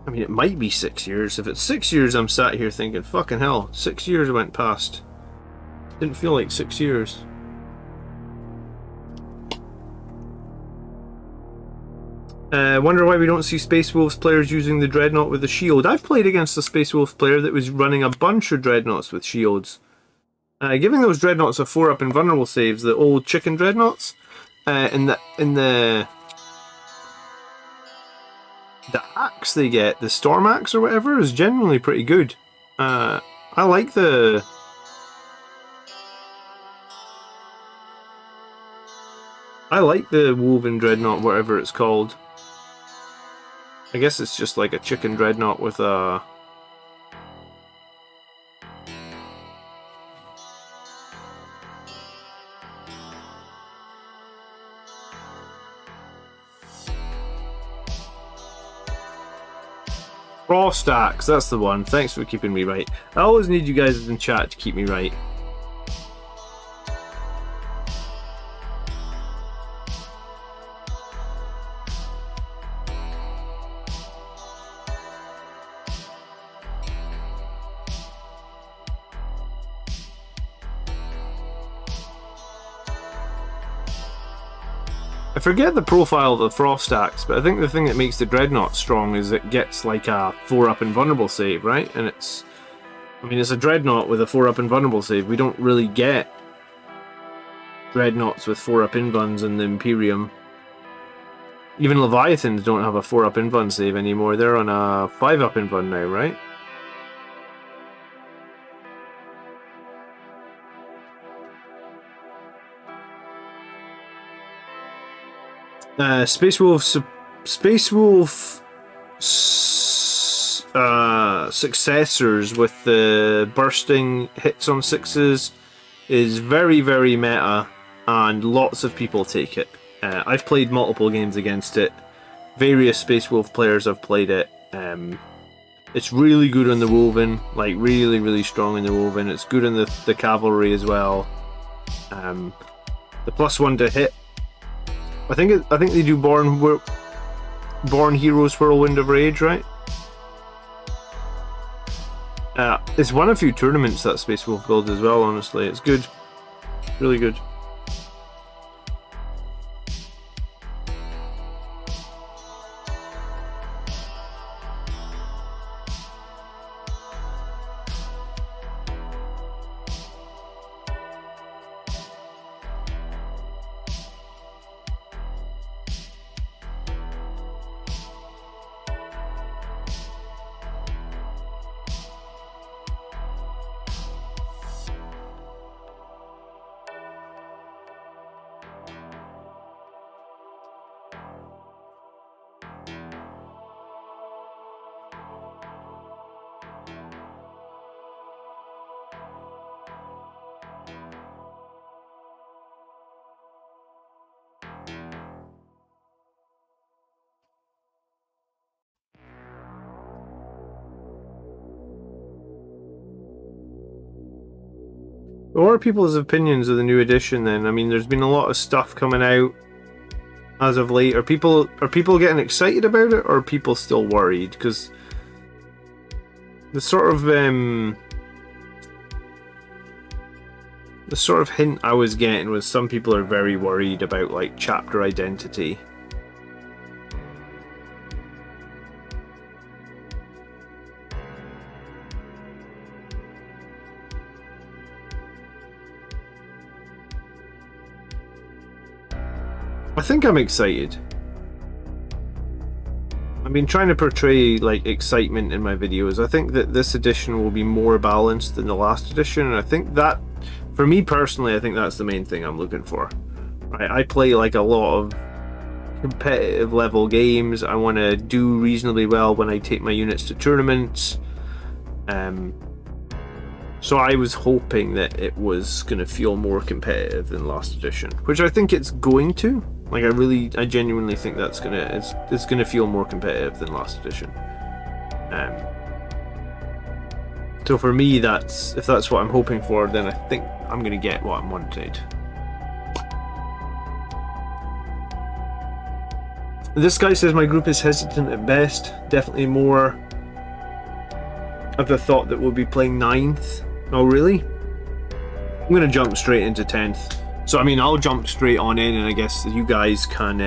I mean, it might be 6 years. If it's 6 years, I'm sat here thinking, fucking hell, 6 years went past. Didn't feel like 6 years. Wonder why we don't see Space Wolves players using the Dreadnought with the shield. I've played against a Space Wolves player that was running a bunch of Dreadnoughts with shields. Giving those Dreadnoughts a 4-up invulnerable saves, the old chicken Dreadnoughts, in the axe they get, the Storm Axe or whatever, is generally pretty good. I like the... Woven Dreadnought, whatever it's called. I guess it's just like a chicken Dreadnought with a... Frost Axe, that's the one. Thanks for keeping me right. I always need you guys in chat to keep me right. I forget the profile of the Frost Axe, but I think the thing that makes the Dreadnought strong is it gets like a 4-up invulnerable save, right? And it's... I mean, it's a Dreadnought with a 4-up invulnerable save. We don't really get Dreadnoughts with 4-up invuns in the Imperium. Even Leviathans don't have a 4-up invun save anymore. They're on a 5-up invun now, right? Space Wolf successors with the bursting hits on 6s is very, very meta, and lots of people take it. I've played multiple games against it. Various Space Wolf players have played it. It's really good on the Woven, like really, really strong in the Woven. It's good in the cavalry as well. The +1 to hit. I think they do Born Heroes Whirlwind of Rage, right? It's won a few tournaments, that Space Wolf build as well, honestly. It's good. Really good. What are people's opinions of the new edition then? I mean, there's been a lot of stuff coming out as of late. Are people getting excited about it, or are people still worried? Because the sort of hint I was getting was some people are very worried about like chapter identity. I think I'm excited. I've been trying to portray like excitement in my videos. I think that this edition will be more balanced than the last edition, and I think that, for me personally, I think that's the main thing I'm looking for. I play like a lot of competitive level games. I want to do reasonably well when I take my units to tournaments. So I was hoping that it was going to feel more competitive than last edition, which I think it's going to. Like I genuinely think that's it's gonna feel more competitive than last edition. So for me, if that's what I'm hoping for, then I think I'm gonna get what I'm wanted. This guy says my group is hesitant at best. Definitely more of the thought that we'll be playing 9th. Oh really? I'm gonna jump straight into 10th. So I mean, I'll jump straight on in, and I guess you guys can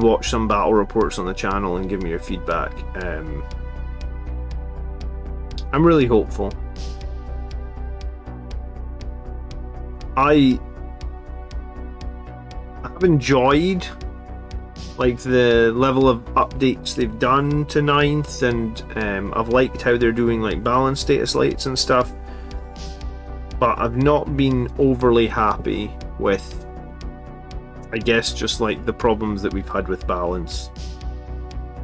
watch some battle reports on the channel and give me your feedback. I'm really hopeful. I have enjoyed like the level of updates they've done to 9th, and I've liked how they're doing like balance status lights and stuff. But I've not been overly happy with, I guess, just like the problems that we've had with balance.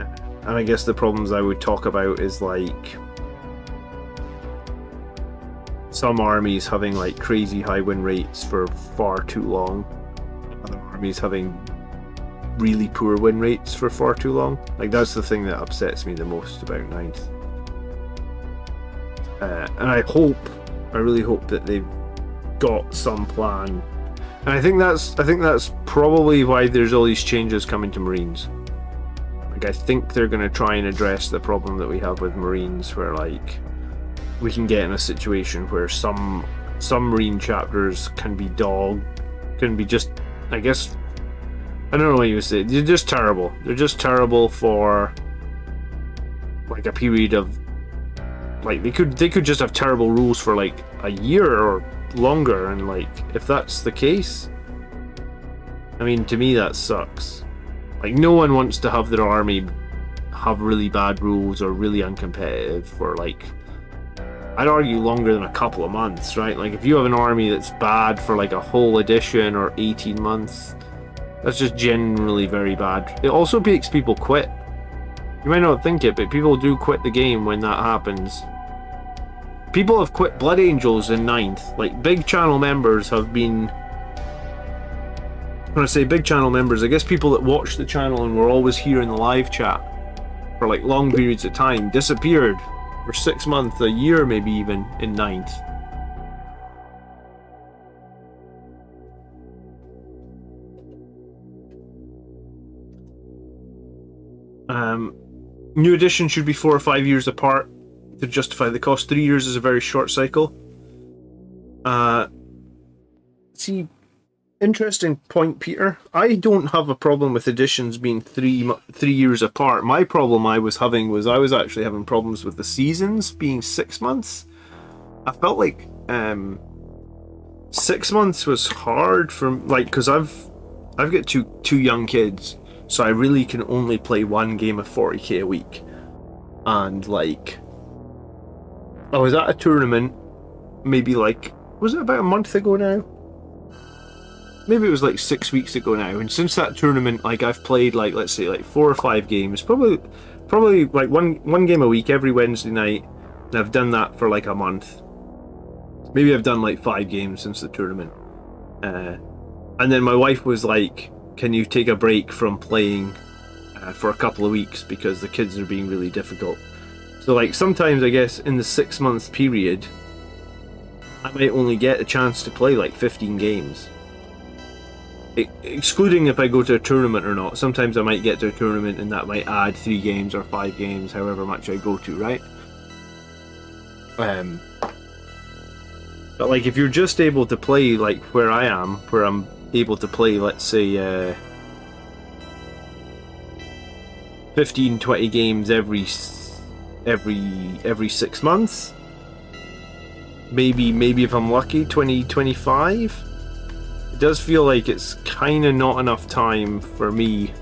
And I guess the problems I would talk about is like some armies having like crazy high win rates for far too long, other armies having really poor win rates for far too long. Like that's the thing that upsets me the most about 9th. And I really hope that they've got some plan, and I think that's probably why there's all these changes coming to Marines. Like I think they're going to try and address the problem that we have with Marines, where like we can get in a situation where some Marine chapters can be just, I guess, I don't know what you would say. They're just terrible. They're just terrible for like a period of. Like they could just have terrible rules for like a year or longer, and like if that's the case, I mean, to me that sucks. Like no one wants to have their army have really bad rules or really uncompetitive for like, I'd argue longer than a couple of months, right? Like if you have an army that's bad for like a whole edition or 18 months, that's just generally very bad. It also makes people quit. You might not think it, but people do quit the game when that happens. People have quit Blood Angels in 9th. Like, big channel members have been... When I say big channel members, I guess people that watch the channel and were always here in the live chat for like long periods of time disappeared for 6 months, a year maybe even, in 9th. New edition should be 4 or 5 years apart to justify the cost. 3 years is a very short cycle. See, interesting point, Peter. I don't have a problem with editions being 3 years apart. My problem I was actually having problems with the seasons being 6 months. I felt like 6 months was hard for, like, because I've got two young kids. So I really can only play one game of 40k a week. And like, I was at a tournament maybe like, was it about a month ago now? Maybe it was like 6 weeks ago now. And since that tournament, like I've played like, let's say like 4 or 5 games, probably like one game a week every Wednesday night. And I've done that for like a month. Maybe I've done like 5 games since the tournament. And then my wife was like, can you take a break from playing for a couple of weeks because the kids are being really difficult? So like sometimes I guess in the 6 month period I might only get a chance to play like 15 games. Excluding if I go to a tournament or not. Sometimes I might get to a tournament and that might add 3 games or 5 games, however much I go to, right? But like if you're just able to play like where I am, where I'm able to play, let's say 15, 20 games every 6 months. Maybe if I'm lucky, 20, 25. It does feel like it's kind of not enough time for me.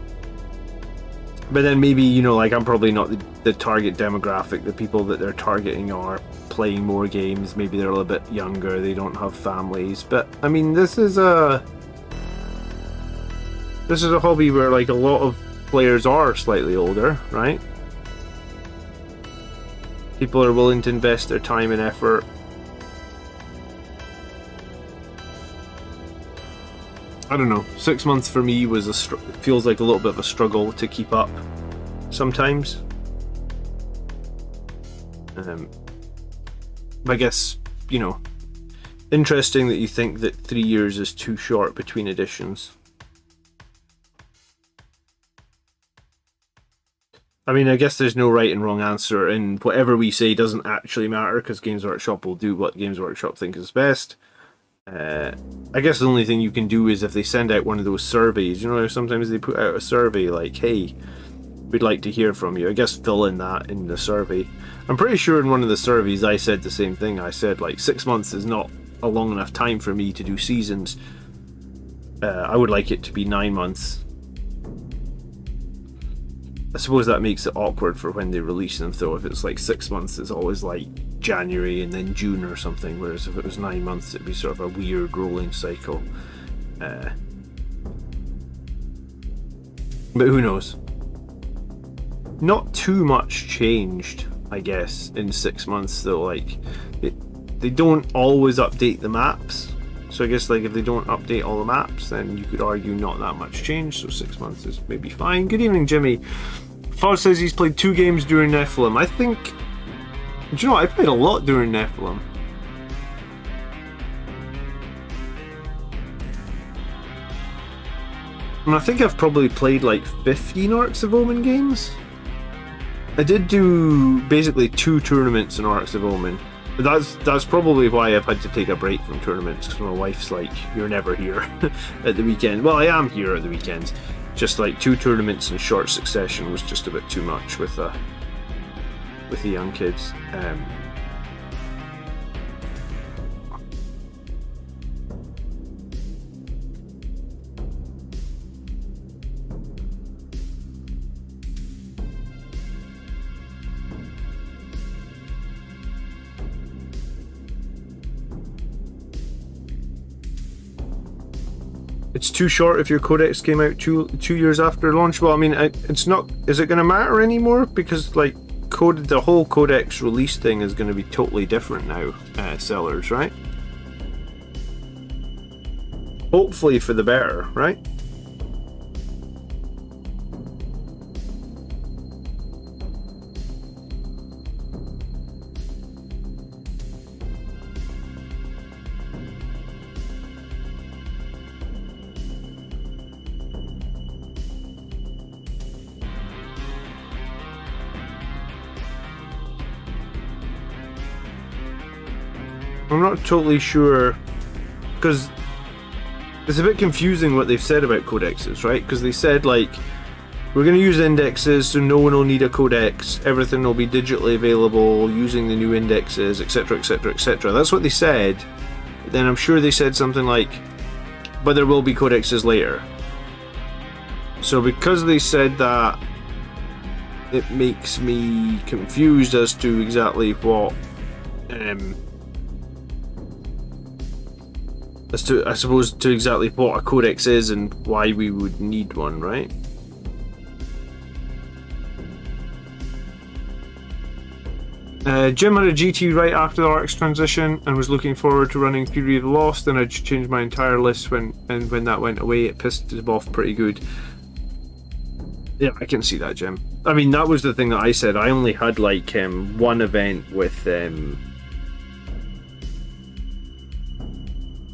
But then maybe, you know, like I'm probably not the target demographic. The people that they're targeting are playing more games. Maybe they're a little bit younger. They don't have families. But I mean, this is a hobby where like a lot of players are slightly older, right? People are willing to invest their time and effort. I don't know. 6 months for me was feels like a little bit of a struggle to keep up sometimes. I guess, you know, interesting that you think that 3 years is too short between editions. I mean, I guess there's no right and wrong answer, and whatever we say doesn't actually matter because Games Workshop will do what Games Workshop think is best. I guess the only thing you can do is if they send out one of those surveys, you know, sometimes they put out a survey like, hey, we'd like to hear from you. I guess fill in that in the survey. I'm pretty sure in one of the surveys I said the same thing. I said like 6 months is not a long enough time for me to do seasons. I would like it to be 9 months. I suppose that makes it awkward for when they release them though. If it's like 6 months, it's always like January and then June or something, whereas if it was 9 months it'd be sort of a weird rolling cycle. But who knows? Not too much changed, I guess, in 6 months though. Like they don't always update the maps, so I guess like if they don't update all the maps, then you could argue not that much change, so 6 months is maybe fine. Good evening, Jimmy. Far says he's played 2 games during Nephilim. I think, do you know what? I played a lot during Nephilim. And I think I've probably played like 15 Arcs of Omen games. I did do basically 2 tournaments in Arcs of Omen. But that's probably why I've had to take a break from tournaments, because my wife's like, you're never here at the weekend. Well, I am here at the weekends. Just like 2 tournaments in short succession was just a bit too much with the young kids. It's too short if your Codex came out two years after launch. Well, I mean, it's not. Is it going to matter anymore? Because like the whole Codex release thing is going to be totally different now, sellers, right? Hopefully for the better, right? I'm not totally sure, because it's a bit confusing what they've said about codexes, right? Because they said like, we're going to use indexes so no one will need a codex, everything will be digitally available using the new indexes, etc, etc, etc. That's what they said. But then I'm sure they said something like, but there will be codexes later. So because they said that, it makes me confused as to exactly what I suppose to exactly what a codex is and why we would need one, right? Jim had a GT right after the Arcs transition and was looking forward to running Fury of the Lost, and I changed my entire list when that went away. It pissed him off pretty good. Yeah, I can see that, Jim. I mean, that was the thing that I said. I only had like one event with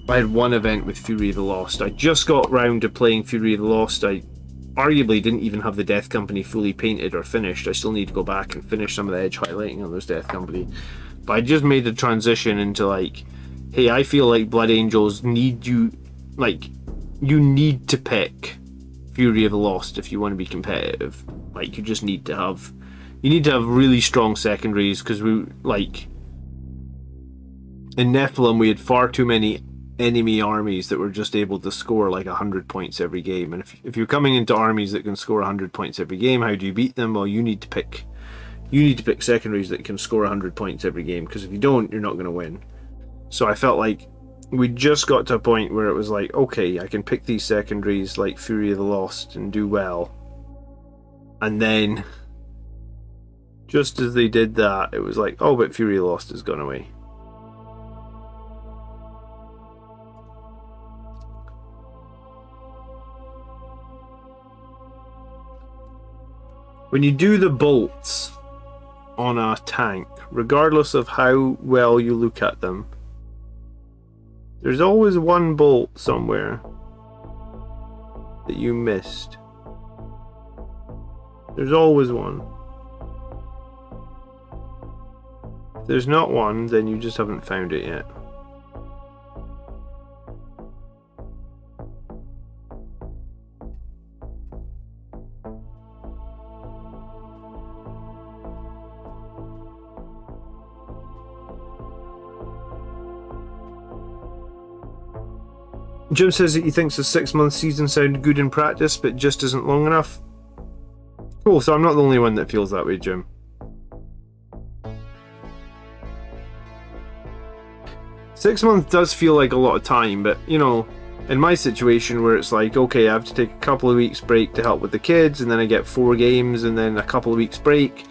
I had one event with Fury of the Lost. I just got round to playing Fury of the Lost. I arguably didn't even have the Death Company fully painted or finished. I still need to go back and finish some of the edge highlighting on those Death Company. But I just made the transition into like, hey, I feel like Blood Angels need you, like, you need to pick Fury of the Lost if you want to be competitive. Like, you just need to have, you need to have really strong secondaries, because we, like, in Nephilim we had far too many enemy armies that were just able to score like 100 points every game. And if you're coming into armies that can score 100 points every game, how do you beat them? Well, you need to pick secondaries that can score 100 points every game, because if you don't, you're not going to win. So I felt like we just got to a point where it was like, okay, I can pick these secondaries like Fury of the Lost and do well. And then just as they did that, it was like, oh, but Fury of the Lost has gone away. When you do the bolts on a tank, regardless of how well you look at them, there's always one bolt somewhere that you missed. There's always one. If there's not one, then you just haven't found it yet. Jim says that he thinks the 6-month season sounded good in practice, but just isn't long enough. Cool, so I'm not the only one that feels that way, Jim. Six months does feel like a lot of time, but, you know, in my situation where it's like, okay, I have to take a couple of weeks break to help with the kids, and then I get 4 games, and then a couple of weeks break.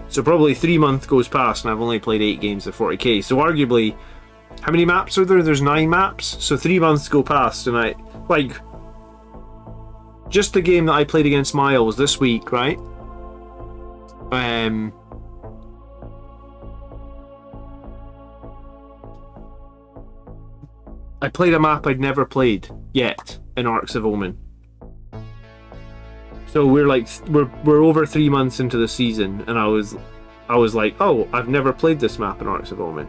So probably 3 months goes past, and I've only played 8 games of 40k. So arguably, how many maps are there? There's 9 maps. So 3 months go past, and I, like, just the game that I played against Miles this week, right? I played a map I'd never played yet in Arcs of Omen. So we're over 3 months into the season, and I was like, oh, I've never played this map in Arcs of Omen.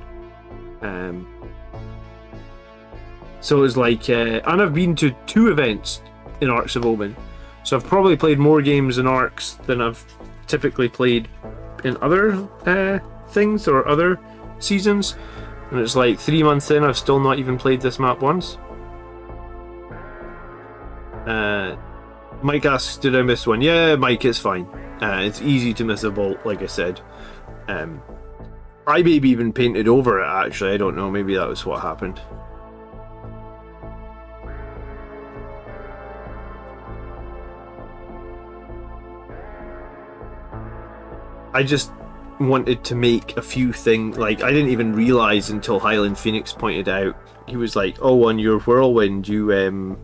So it was like, and I've been to 2 events in Arcs of Omen, so I've probably played more games in Arcs than I've typically played in other things or other seasons. And it's like 3 months in, I've still not even played this map once. Mike asks, did I miss one? Yeah, Mike, it's fine. It's easy to miss a bolt, like I said. I maybe even painted over it, actually. I don't know, maybe that was what happened. I just wanted to make a few things, like, I didn't even realise until Highland Phoenix pointed out. He was like, oh, on your whirlwind, you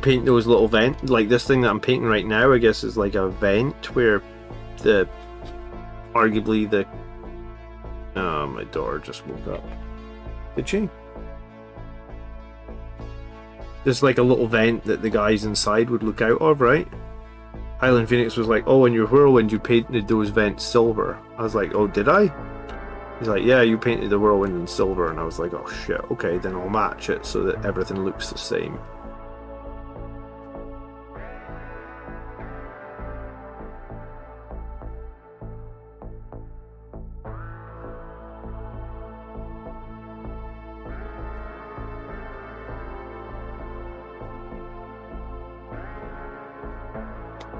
paint those little vent, like this thing that I'm painting right now, I guess is like a vent where the, arguably the, oh, my daughter just woke up. Did she? There's like a little vent that the guys inside would look out of, right? Highland Phoenix was like, oh, in your whirlwind you painted those vents silver. I was like, oh, did I? He's like, yeah, you painted the whirlwind in silver. And I was like, oh shit, okay, then I'll match it so that everything looks the same.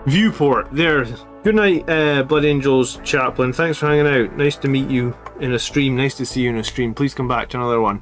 Viewport, there. Good night, Blood Angels Chaplain. Thanks for hanging out. Nice to meet you in a stream. Nice to see you in a stream. Please come back to another one.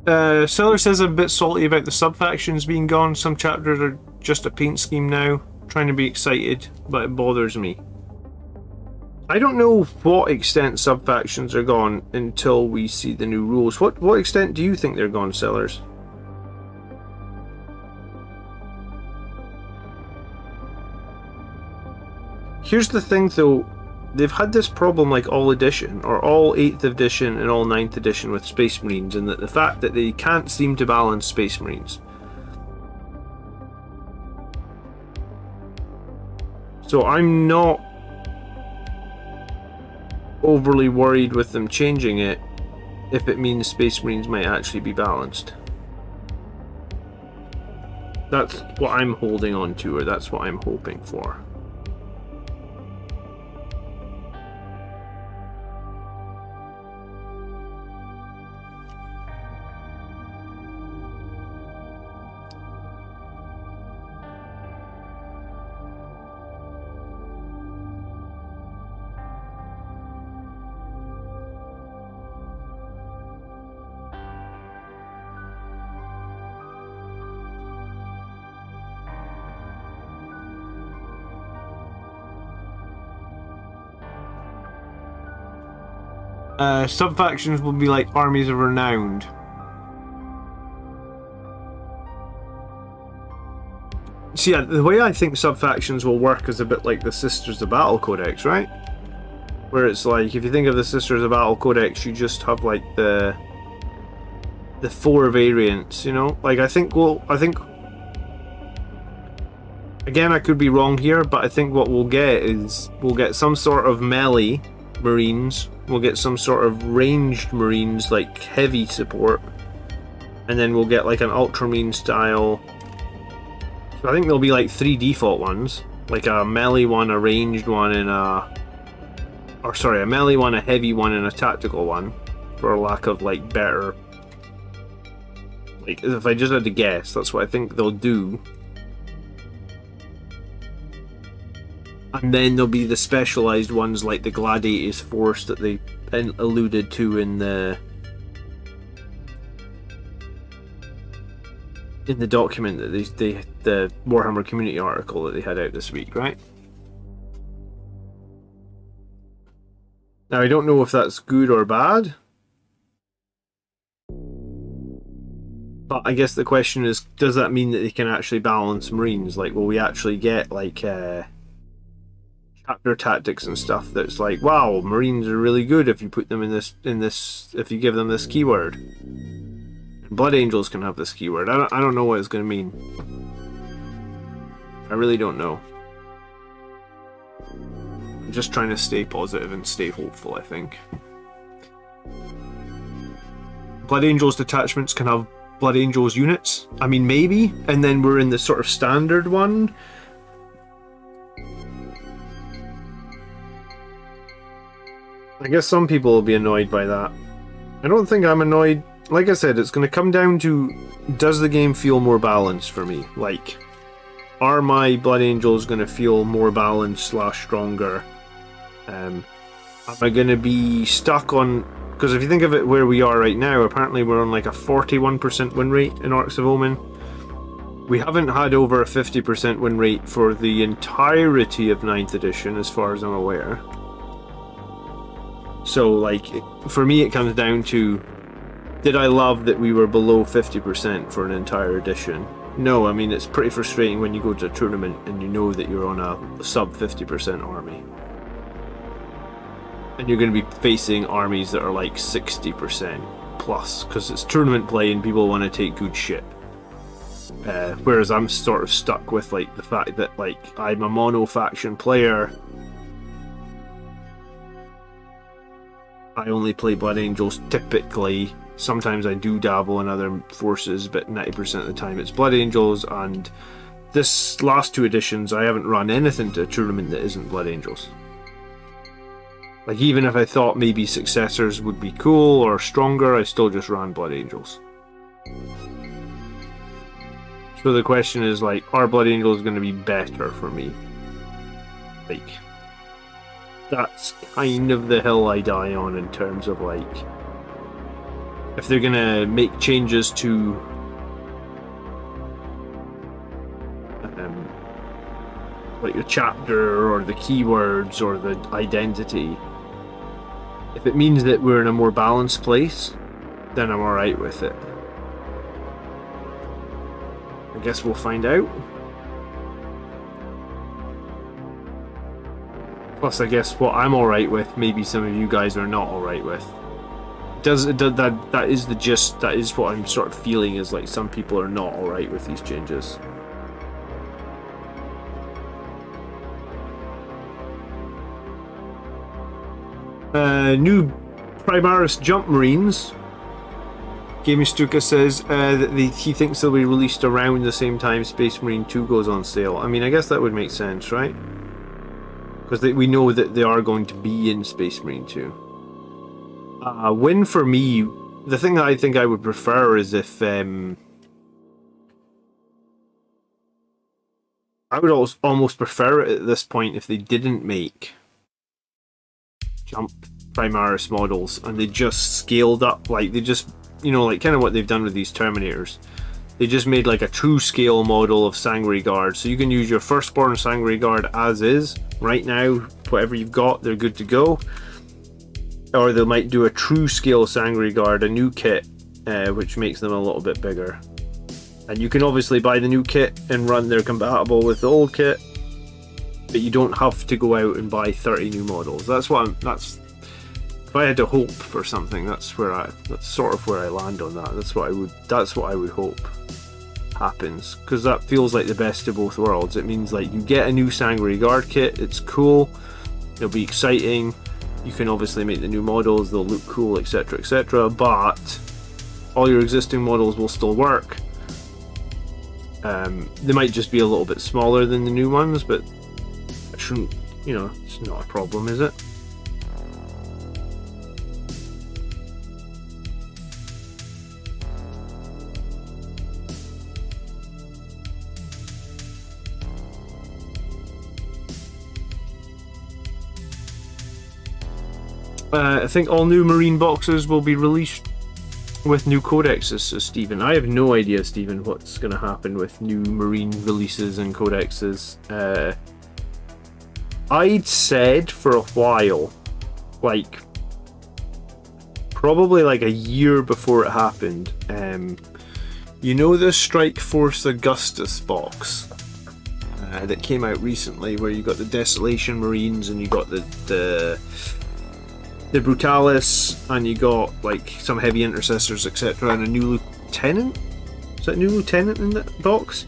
Seller says I'm a bit salty about the subfactions being gone. Some chapters are just a paint scheme now. Trying to be excited, but it bothers me. I don't know what extent subfactions are gone until we see the new rules. What extent do you think they're gone, Sellers? Here's the thing though, they've had this problem like all edition, or all 8th edition and all 9th edition with Space Marines, and that the fact that they can't seem to balance Space Marines. So I'm not overly worried with them changing it if it means Space Marines might actually be balanced. That's what I'm holding on to, or that's what I'm hoping for. Subfactions will be like armies of renowned. So yeah, the way I think subfactions will work is a bit like the Sisters of Battle Codex, right? Where it's like, if you think of the Sisters of Battle Codex, you just have like the 4 variants, you know? Like I think again, I could be wrong here, but I think what we'll get is we'll get some sort of melee Marines, we'll get some sort of ranged Marines like heavy support, and then we'll get like an Ultramarine style. So I think there'll be like 3 default ones, like a melee one, a ranged one, and a melee one, a heavy one, and a tactical one, for lack of like better. Like if I just had to guess, that's what I think they'll do. And then there'll be the specialized ones like the Gladiators Force that they alluded to in the document that the Warhammer community article that they had out this week, right? Now I don't know if that's good or bad, but I guess the question is, does that mean that they can actually balance Marines? Like, will we actually get like chapter tactics and stuff that's like, wow, Marines are really good if you put them in this if you give them this keyword. And Blood Angels can have this keyword. I don't know what it's going to mean. I really don't know. I'm just trying to stay positive and stay hopeful, I think. Blood Angels detachments can have Blood Angels units. I mean, maybe. And then we're in the sort of standard one. I guess some people will be annoyed by that. I don't think I'm annoyed. Like I said, it's going to come down to, does the game feel more balanced for me? Like, are my Blood Angels going to feel more balanced / stronger? Am I going to be stuck on... Because if you think of it where we are right now, apparently we're on like a 41% win rate in Arcs of Omen. We haven't had over a 50% win rate for the entirety of 9th edition, as far as I'm aware. So, like, for me it comes down to, did I love that we were below 50% for an entire edition? No, I mean, it's pretty frustrating when you go to a tournament and you know that you're on a sub 50% army. And you're going to be facing armies that are like 60% plus, because it's tournament play and people want to take good shit. Whereas I'm sort of stuck with like the fact that like I'm a mono faction player. I only play Blood Angels typically. Sometimes I do dabble in other forces, but 90% of the time it's Blood Angels, and this last 2 editions I haven't run anything to a tournament that isn't Blood Angels. Like, even if I thought maybe successors would be cool or stronger, I still just ran Blood Angels. So the question is, like, are Blood Angels going to be better for me? Like, that's kind of the hill I die on in terms of, like, if they're gonna make changes to like the chapter or the keywords or the identity, if it means that we're in a more balanced place, then I'm alright with it. I guess we'll find out. Plus, I guess what I'm alright with, maybe some of you guys are not alright with. That is the gist. That is what I'm sort of feeling, is like some people are not alright with these changes. New Primaris Jump Marines. Gaming Stuka says that he thinks they'll be released around the same time Space Marine 2 goes on sale. I mean, I guess that would make sense, right? Because we know that they are going to be in Space Marine 2. Win for me, the thing that I think I would prefer is if... I would almost prefer it at this point if they didn't make Jump Primaris models and they just scaled up, like they just, you know, like kind of what they've done with these Terminators. They just made like a true scale model of Sanguinary Guard, so you can use your Firstborn Sanguinary Guard as is right now. Whatever you've got, they're good to go. Or they might do a true scale Sanguinary Guard, a new kit, which makes them a little bit bigger. And you can obviously buy the new kit and run, they're compatible with the old kit, but you don't have to go out and buy 30 new models. That's what if I had to hope for something, that's sort of where I land on that. That's what I would hope happens, because that feels like the best of both worlds. It means like you get a new Sanguinary Guard kit, it's cool, it'll be exciting, you can obviously make the new models, they'll look cool, etc, etc, but all your existing models will still work. They might just be a little bit smaller than the new ones, but it shouldn't, you know, it's not a problem, is it? I think all new Marine boxes will be released with new codexes, says Stephen. I have no idea, Stephen, what's going to happen with new Marine releases and codexes. I'd said for a while, like probably like a year before it happened, you know the Strike Force Augustus box that came out recently, where you got the Desolation Marines and you got the Brutalis, and you got like some heavy intercessors, etc., and a new lieutenant. Is that a new lieutenant in that box?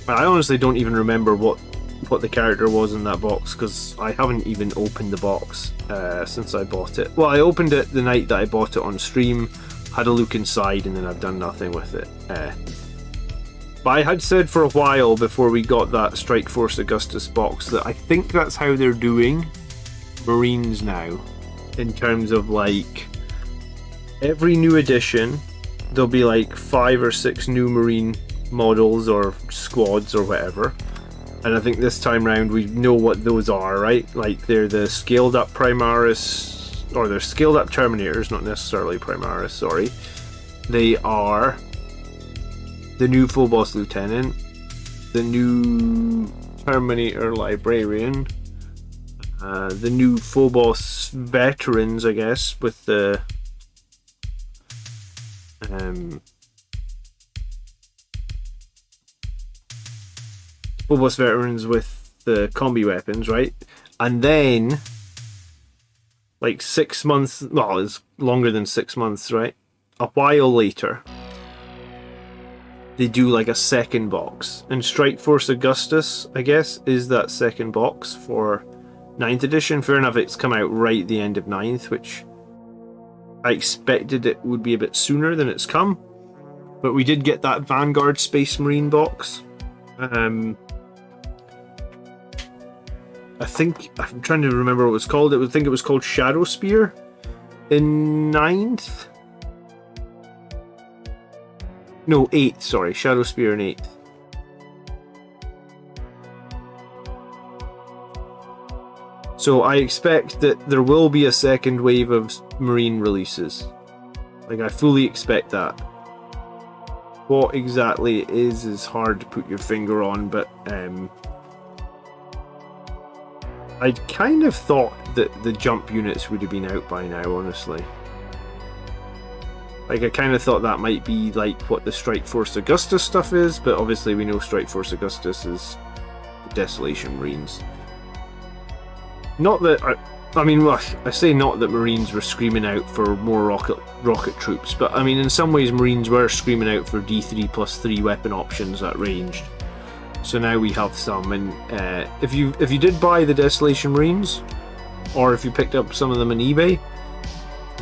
I honestly don't even remember what the character was in that box, because I haven't even opened the box since I bought it. Well, I opened it the night that I bought it on stream, had a look inside, and then I've done nothing with it. But I had said for a while before we got that Strike Force Augustus box that I think that's how they're doing Marines now. In terms of like every new edition, there'll be like 5 or 6 new Marine models or squads or whatever, and I think this time round we know what those are, right? Like they're the scaled up Primaris, or they're scaled up Terminators, not necessarily Primaris, sorry. They are the new Full Boss Lieutenant, the new Terminator Librarian, the new Phobos Veterans, I guess, with the Phobos Veterans with the combi weapons, right? And then, like 6 months, well, it's longer than 6 months, right? A while later, they do like a second box. And Strike Force Augustus, I guess, is that second box for 9th edition. Fair enough, it's come out right at the end of 9th, which I expected it would be a bit sooner than it's come. But we did get that Vanguard Space Marine box. I think, I'm trying to remember what it was called. I think it was called Shadow Spear in 9th. No, 8th, sorry. Shadow Spear in 8th. So I expect that there will be a second wave of Marine releases. Like, I fully expect that. What exactly it is hard to put your finger on, but I kind of thought that the jump units would have been out by now, honestly. Like, I kind of thought that might be like what the Strike Force Augustus stuff is, but obviously we know Strike Force Augustus is the Desolation Marines. Not that I mean, well, I say not that Marines were screaming out for more rocket troops, but I mean, in some ways Marines were screaming out for D3+3 weapon options at ranged. So now we have some, and if you did buy the Desolation Marines, or if you picked up some of them on eBay,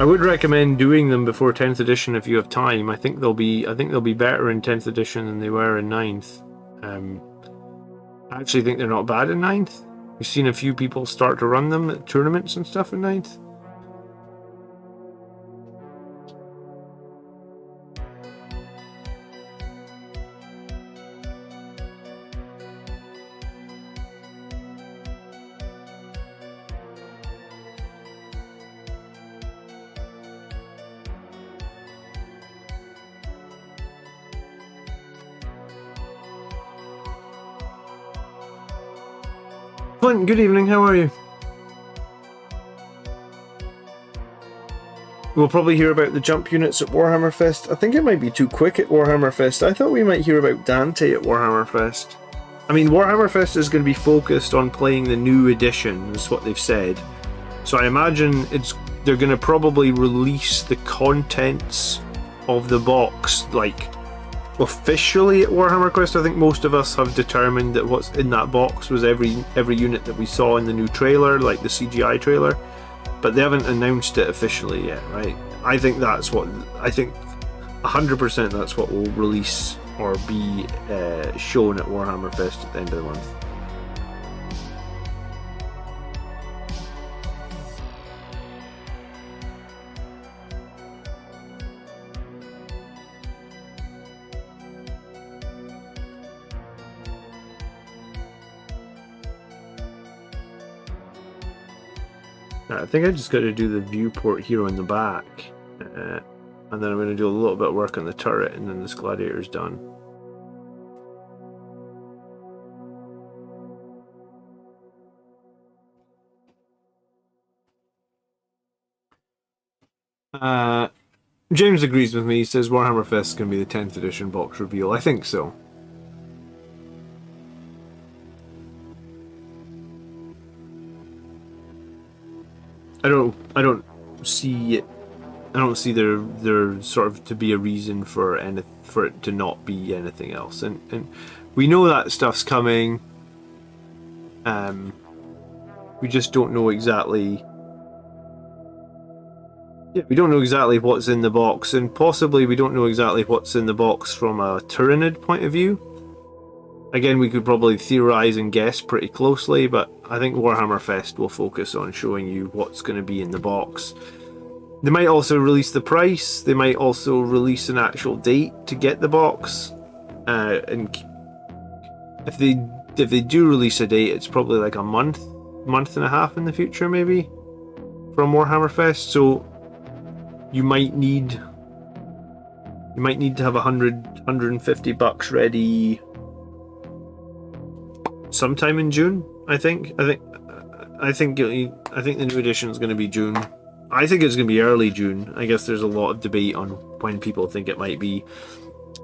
I would recommend doing them before 10th edition if you have time. I think they'll be better in 10th edition than they were in 9th. I actually think they're not bad in 9th. We've seen a few people start to run them at tournaments and stuff in 9th. Clint, good evening, how are you? We'll probably hear about the jump units at Warhammer Fest. I think it might be too quick at Warhammer Fest. I thought we might hear about Dante at Warhammer Fest. I mean, Warhammer Fest is going to be focused on playing the new edition, is what they've said. So I imagine they're going to probably release the contents of the box, like, officially at Warhammer Quest. I think most of us have determined that what's in that box was every unit that we saw in the new trailer, like the CGI trailer, but they haven't announced it officially yet, right? I think 100% that's what will release or be shown at Warhammer Fest at the end of the month. I think I just got to do the viewport here on the back, and then I'm going to do a little bit of work on the turret, and then this gladiator's done. James agrees with me. He says Warhammer Fest is going to be the 10th edition box reveal. I think so. I don't see there sort of to be a reason for it to not be anything else, and we know that stuff's coming. We just don't know exactly. Yeah, we don't know exactly what's in the box, and possibly we don't know exactly what's in the box from a Tyranid point of view. Again, we could probably theorize and guess pretty closely, but I think Warhammer Fest will focus on showing you what's going to be in the box. They might also release the price. They might also release an actual date to get the box. And if they do release a date, it's probably like a month and a half in the future, maybe, from Warhammer Fest. So you might need to have $150 ready sometime in June. I think the new edition is going to be June. I think it's going to be early June. I guess there's a lot of debate on when people think it might be.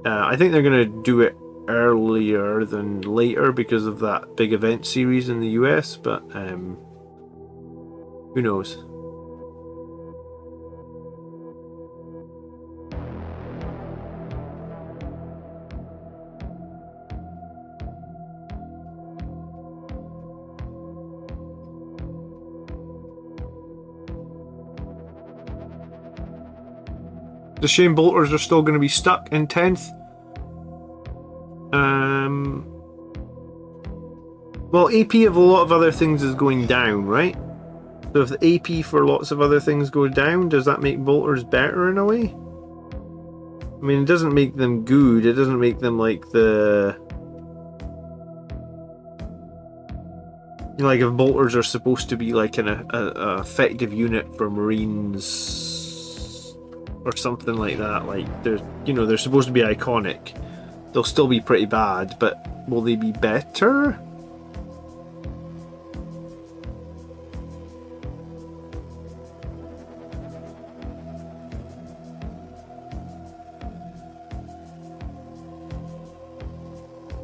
I think they're going to do it earlier than later because of that big event series in the US, but who knows? The shame bolters are still going to be stuck in 10th. Well, AP of a lot of other things is going down, right? So if the AP for lots of other things go down, does that make bolters better in a way? I mean, it doesn't make them good. It doesn't make them like the... Like if bolters are supposed to be like an effective unit for Marines... or something like that. Like they're, you know, they're supposed to be iconic. They'll still be pretty bad, but will they be better?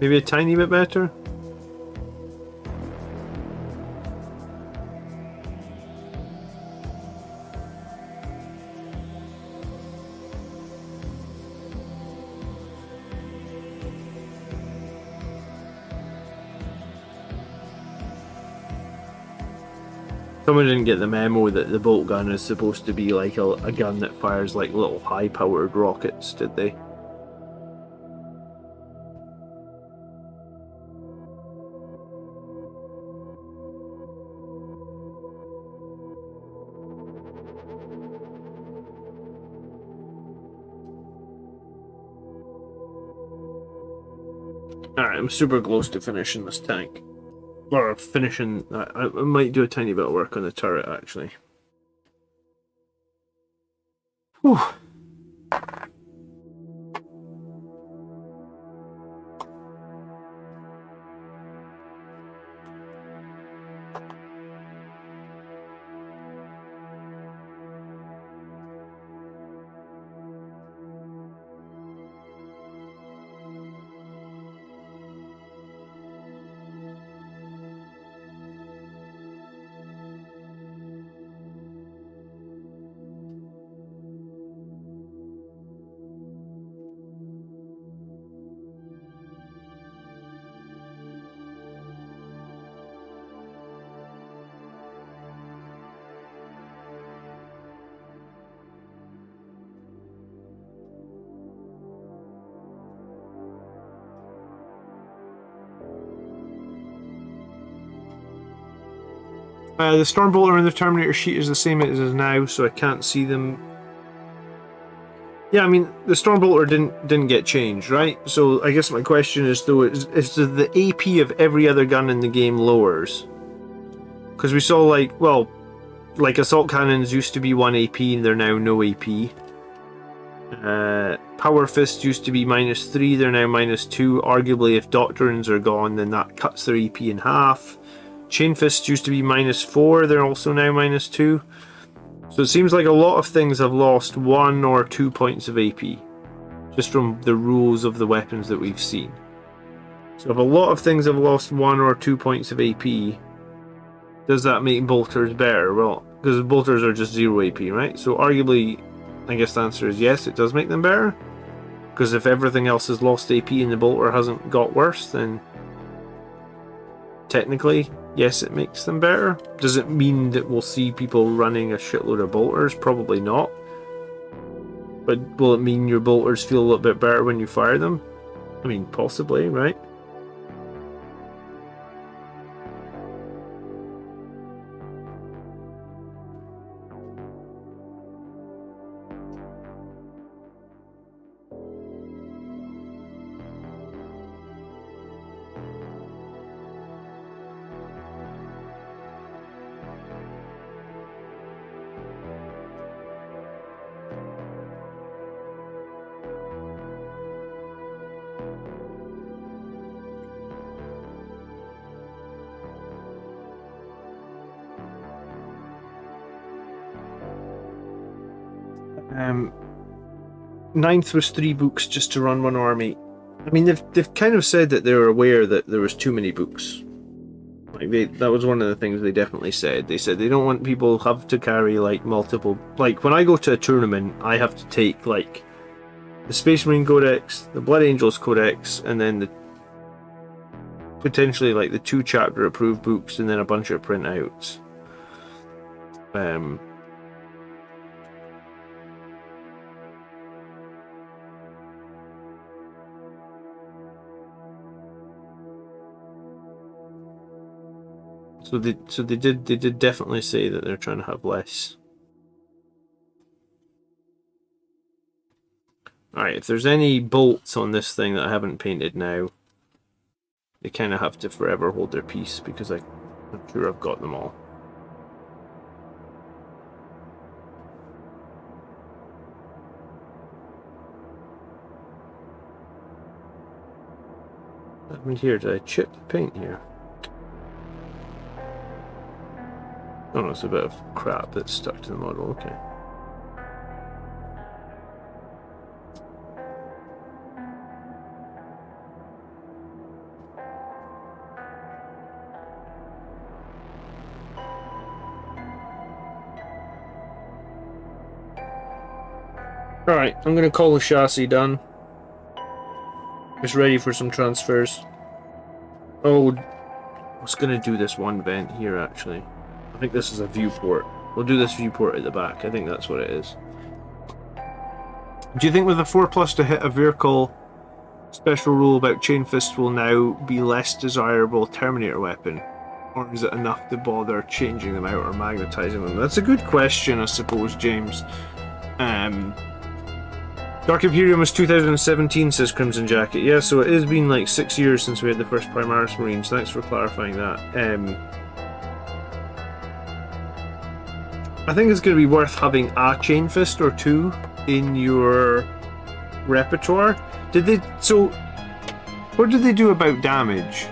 Maybe a tiny bit better? Someone didn't get the memo that the bolt gun is supposed to be like a gun that fires like little high-powered rockets, did they? Alright, I'm super close to finishing this tank. Or finishing... I might do a tiny bit of work on the turret, actually. Whew. The Stormbolter in the Terminator sheet is the same as it is now, so I can't see them. Yeah, I mean, the Stormbolter didn't get changed, right? So I guess my question is, though, is the AP of every other gun in the game lowers? Because we saw, like, well, like assault cannons used to be 1 AP and they're now no AP. Power fists used to be -3, they're now -2. Arguably, if doctrines are gone, then that cuts their AP in half. Chain fists used to be -4, they're also now -2. So it seems like a lot of things have lost 1 or 2 points of AP, just from the rules of the weapons that we've seen. So if a lot of things have lost 1 or 2 points of AP, does that make bolters better? Well, because bolters are just 0 AP, right? So arguably, I guess the answer is yes, it does make them better. Because if everything else has lost AP and the bolter hasn't got worse, then technically, yes, it makes them better. Does it mean that we'll see people running a shitload of bolters? Probably not. But will it mean your bolters feel a little bit better when you fire them? I mean, possibly, right? Ninth was 3 books just to run 1 army. I mean, they've kind of said that they were aware that there was too many books. Like that was one of the things they definitely said. They said they don't want people to have to carry like multiple. Like when I go to a tournament, I have to take like the Space Marine Codex, the Blood Angels Codex, and then the potentially like the 2 chapter approved books, and then a bunch of printouts. So they did definitely say that they're trying to have less. Alright, if there's any bolts on this thing that I haven't painted now, they kind of have to forever hold their peace, because I'm sure I've got them all. happened here? Did I chip paint here? Oh no, it's a bit of crap that's stuck to the model, okay. Alright, I'm gonna call the chassis done. Just ready for some transfers. Oh, I was gonna do this one vent here actually. I think this is a viewport. We'll do this viewport at the back. I think that's what it is. Do you think with a 4+ to hit a vehicle special rule about chain fists will now be less desirable Terminator weapon? Or is it enough to bother changing them out or magnetizing them? That's a good question, I suppose, James. Dark Imperium was 2017, says Crimson Jacket. Yeah, so it has been like 6 years since we had the first Primaris Marines. Thanks for clarifying that. I think it's going to be worth having a chain fist or two in your repertoire. Did they? So, what did they do about damage?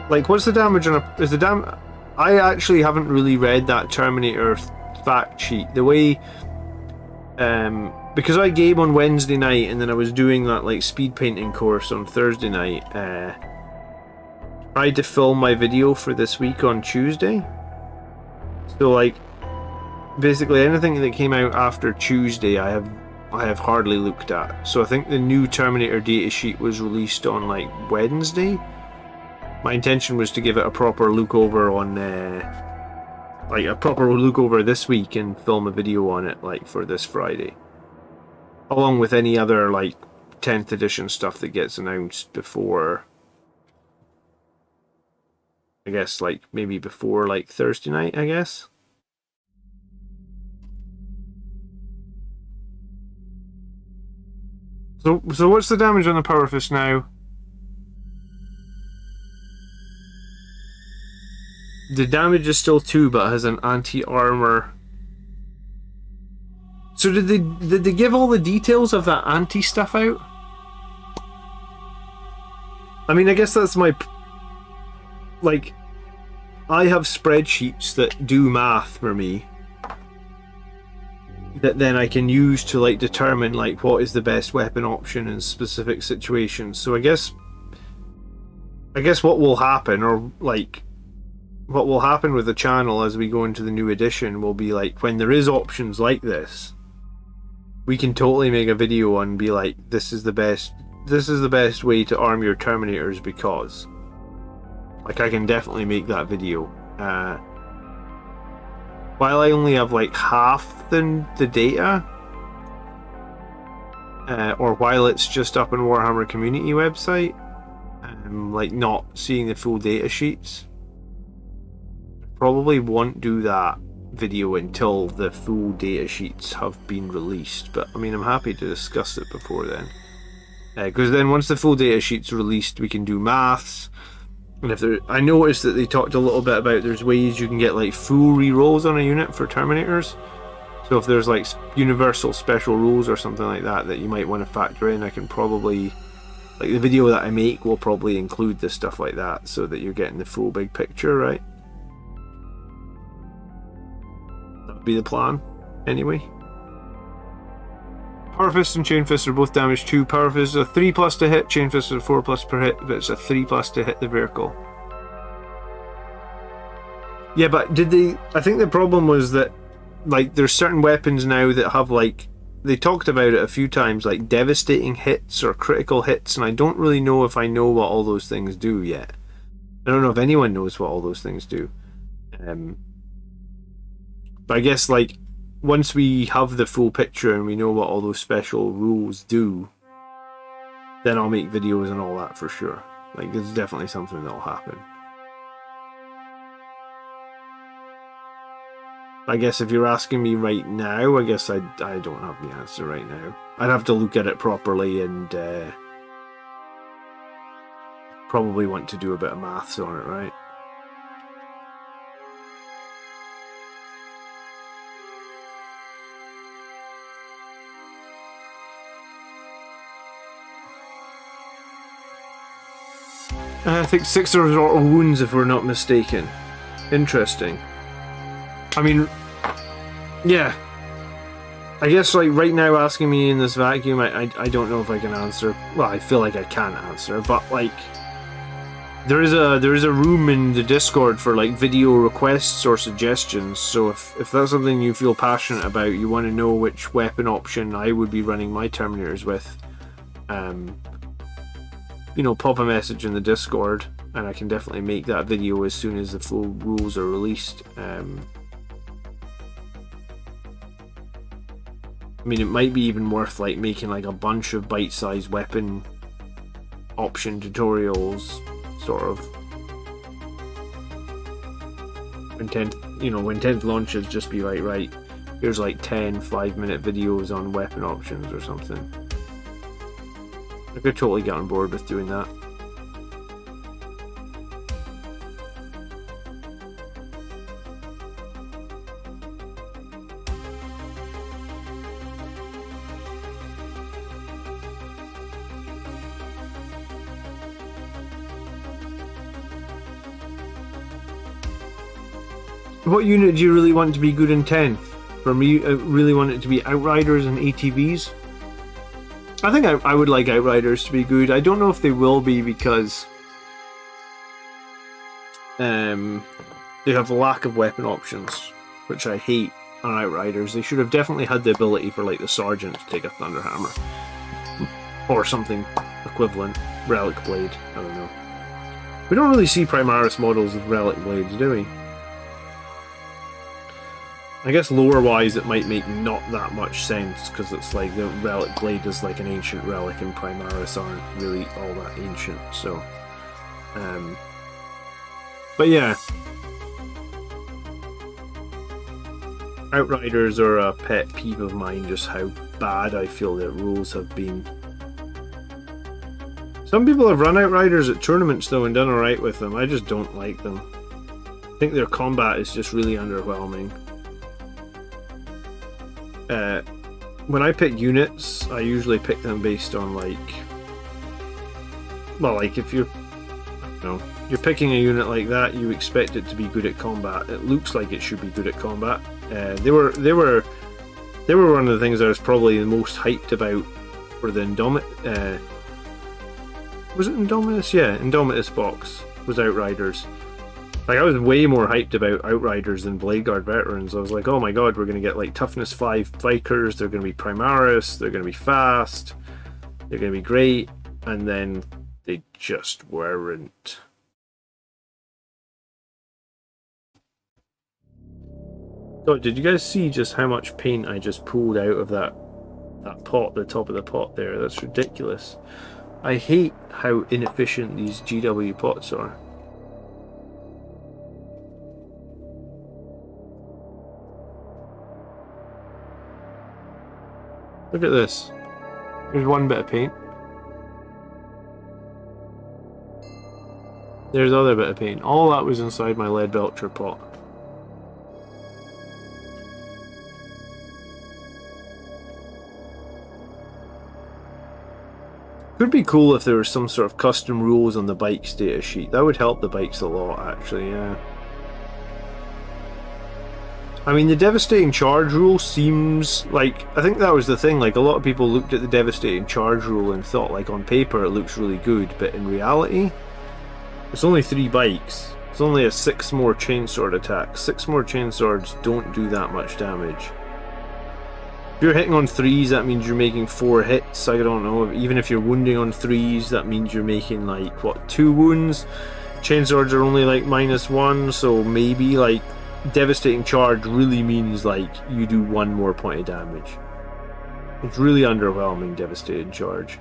Like, what's the damage on a? Is the I actually haven't really read that Terminator fact sheet. The way, because I game on Wednesday night and then I was doing that like speed painting course on Thursday night. I had to film my video for this week on Tuesday. So like, basically anything that came out after Tuesday, I have hardly looked at. So I think the new Terminator data sheet was released on like Wednesday. My intention was to give it a proper look over on, like a proper look over this week and film a video on it like for this Friday, along with any other like 10th edition stuff that gets announced before. I guess like maybe before like Thursday night, I guess. So what's the damage on the Power Fist now? The damage is still 2, but has an anti-armor. So did they give all the details of that anti stuff out? I mean, I guess that's my, like, I have spreadsheets that do math for me that then I can use to like determine like what is the best weapon option in specific situations. So I guess what will happen, or like what will happen with the channel as we go into the new edition, will be like when there is options like this, we can totally make a video and be like, this is the best way to arm your Terminators, because like I can definitely make that video. While I only have like half the data, or while it's just up on Warhammer community website, like not seeing the full data sheets, probably won't do that video until the full data sheets have been released. But I mean, I'm happy to discuss it before then, because then once the full data sheets are released, we can do maths. And if there, I noticed that they talked a little bit about there's ways you can get like full rerolls on a unit for Terminators. So if there's like universal special rules or something like that you might want to factor in, I can probably, like the video that I make will probably include this stuff like that, so that you're getting the full big picture, right? That would be the plan, anyway. Power Fist and Chain Fist are both damage 2. Power Fist is a 3+ to hit, Chain Fist is a 4+ per hit, but it's a 3+ to hit the vehicle. Yeah, but did they... I think the problem was that, like, there's certain weapons now that have, like... They talked about it a few times, like, devastating hits or critical hits, and I don't really know if I know what all those things do yet. I don't know if anyone knows what all those things do. But I guess, like, once we have the full picture and we know what all those special rules do, then I'll make videos and all that for sure. Like, it's definitely something that'll happen. I guess if you're asking me right now, I guess I don't have the answer right now. I'd have to look at it properly and probably want to do a bit of maths on it, right? I think 6 are mortal wounds, if we're not mistaken. Interesting. I mean, yeah. I guess, like, right now, asking me in this vacuum, I don't know if I can answer. Well, I feel like I can answer, but, like, there is a room in the Discord for, like, video requests or suggestions, so if that's something you feel passionate about, you want to know which weapon option I would be running my Terminators with, you know, pop a message in the Discord, and I can definitely make that video as soon as the full rules are released. I mean, it might be even worth like making like a bunch of bite-sized weapon option tutorials, sort of. When 10th launches, just be like, right, here's like 10 5-minute videos on weapon options or something. I could totally get on board with doing that. What unit do you really want to be good in 10th? For me, I really want it to be Outriders and ATVs. I think I would like Outriders to be good. I don't know if they will be because they have a lack of weapon options, which I hate on Outriders. They should have definitely had the ability for like the Sergeant to take a Thunderhammer. Or something equivalent. Relic Blade, I don't know. We don't really see Primaris models with Relic Blades, do we? I guess lore-wise it might make not that much sense, because it's like the Relic Blade is like an ancient relic and Primaris aren't really all that ancient, so... but yeah. Outriders are a pet peeve of mine, just how bad I feel their rules have been. Some people have run Outriders at tournaments though and done alright with them. I just don't like them. I think their combat is just really underwhelming. When I pick units, I usually pick them based on like... Well, like if you're... I don't know. You're picking a unit like that, you expect it to be good at combat. It looks like it should be good at combat. They were one of the things I was probably the most hyped about for the Indomitus. Was it Indomitus? Yeah, Indomitus box was Outriders. Like, I was way more hyped about Outriders than Bladeguard Veterans. I was like, oh my god, we're going to get like Toughness 5 Vikers, they're going to be Primaris, they're going to be fast, they're going to be great, and then they just weren't. So, did you guys see just how much paint I just pulled out of that pot, the top of the pot there? That's ridiculous. I hate how inefficient these GW pots are. Look at this. There's one bit of paint. There's the other bit of paint. All that was inside my lead belcher pot. Could be cool if there was some sort of custom rules on the bike's data sheet. That would help the bikes a lot, actually, yeah. I mean, the Devastating Charge rule seems like... I think that was the thing, like, a lot of people looked at the Devastating Charge rule and thought, like, on paper it looks really good, but in reality, it's only 3 bikes. It's only a 6 more chainsword attack. 6 more chainswords don't do that much damage. If you're hitting on 3s, that means you're making 4 hits. I don't know, even if you're wounding on 3s, that means you're making, like, what, 2 wounds? Chainswords are only, like, -1, so maybe, like, Devastating Charge really means like you do 1 more point of damage. It's really underwhelming, Devastating Charge.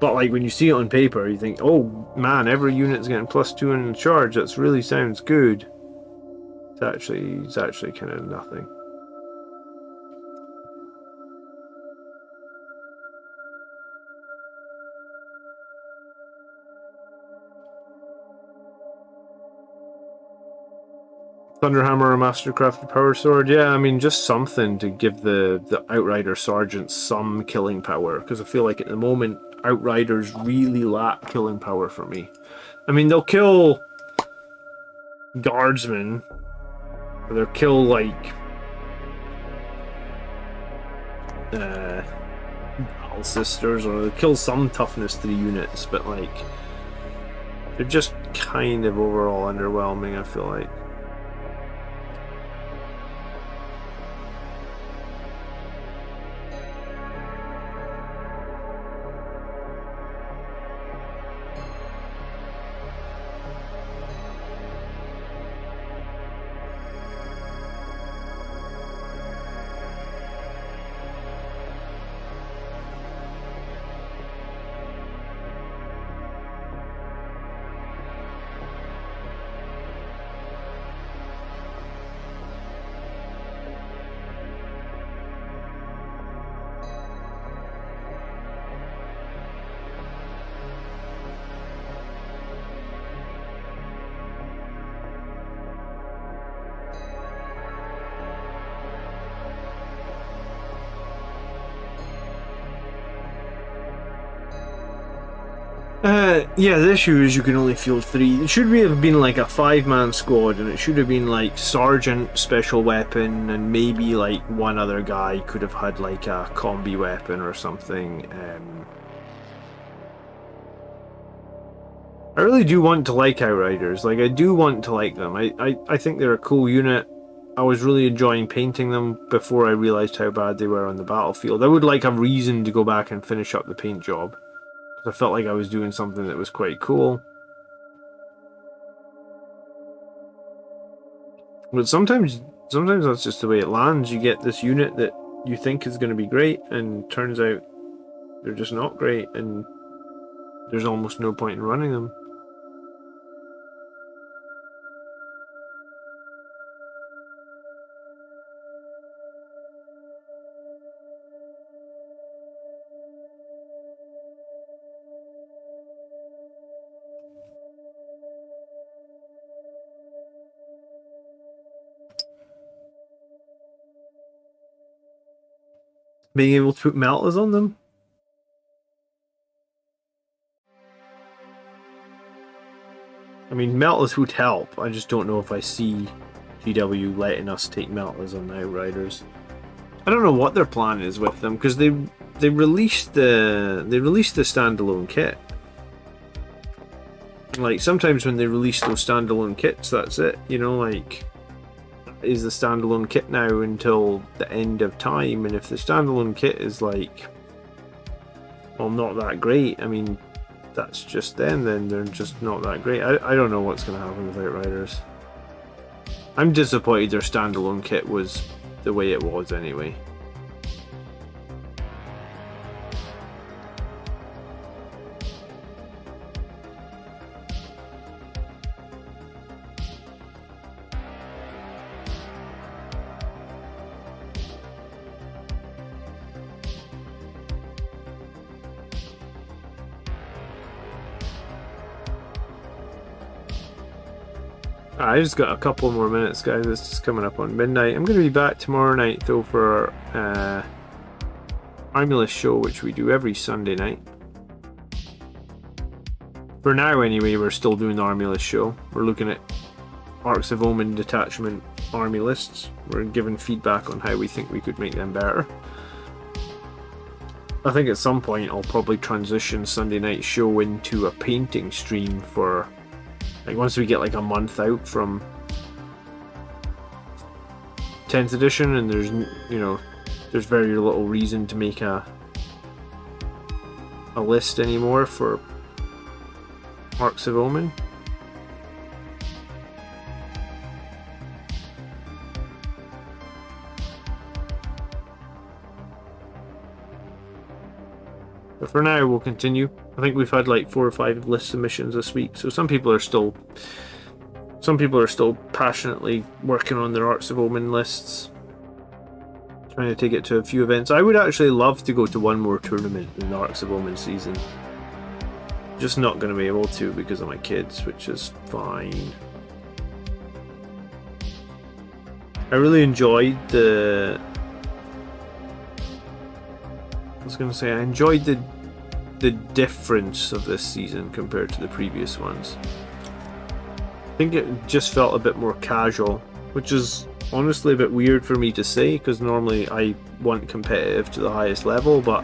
But like when you see it on paper, you think, oh man, every unit's getting +2 in the charge. That really sounds good. It's actually kind of nothing. Thunderhammer or Mastercrafted Power Sword, yeah, I mean, just something to give the Outrider Sergeant some killing power, because I feel like at the moment outriders really lack killing power for me. I mean, they'll kill guardsmen, or they'll kill like battle sisters, or they'll kill some toughness to the units, but like they're just kind of overall underwhelming, I feel like. Yeah, the issue is you can only field 3. It should have been like a 5-man squad, and it should have been like sergeant, special weapon, and maybe like one other guy could have had like a combi weapon or something. I really do want to like Outriders. Like, I do want to like them. I think they're a cool unit. I was really enjoying painting them before I realised how bad they were on the battlefield. I would like a reason to go back and finish up the paint job. I felt like I was doing something that was quite cool. But sometimes that's just the way it lands. You get this unit that you think is going to be great, and turns out they're just not great, and there's almost no point in running them. Being able to put meltas on them? I mean, meltas would help. I just don't know if I see GW letting us take meltas on the Outriders. I don't know what their plan is with them, because they released the standalone kit. Like, sometimes when they release those standalone kits, that's it. You know, like, is the standalone kit now until the end of time, and if the standalone kit is like, well, not that great, I mean, that's just then they're just not that great. I don't know what's going to happen with Outriders. I'm disappointed their standalone kit was the way it was anyway. I just got a couple more minutes, guys. It's just coming up on midnight. I'm going to be back tomorrow night, though, for our Army List show, which we do every Sunday night. For now, anyway, we're still doing the Army List show. We're looking at Arcs of Omen detachment army lists. We're giving feedback on how we think we could make them better. I think at some point I'll probably transition Sunday night show into a painting stream for... like, once we get like a month out from 10th edition, and there's, you know, there's very little reason to make a list anymore for Arcs of Omen. But for now, we'll continue. I think we've had like 4 or 5 list submissions this week, so some people are still passionately working on their Arcs of Omen lists, trying to take it to a few events. I would actually love to go to one more tournament in the Arcs of Omen season. Just not going to be able to because of my kids, which is fine. I really enjoyed I enjoyed the the difference of this season compared to the previous ones. I think it just felt a bit more casual, which is honestly a bit weird for me to say, because normally I want competitive to the highest level, but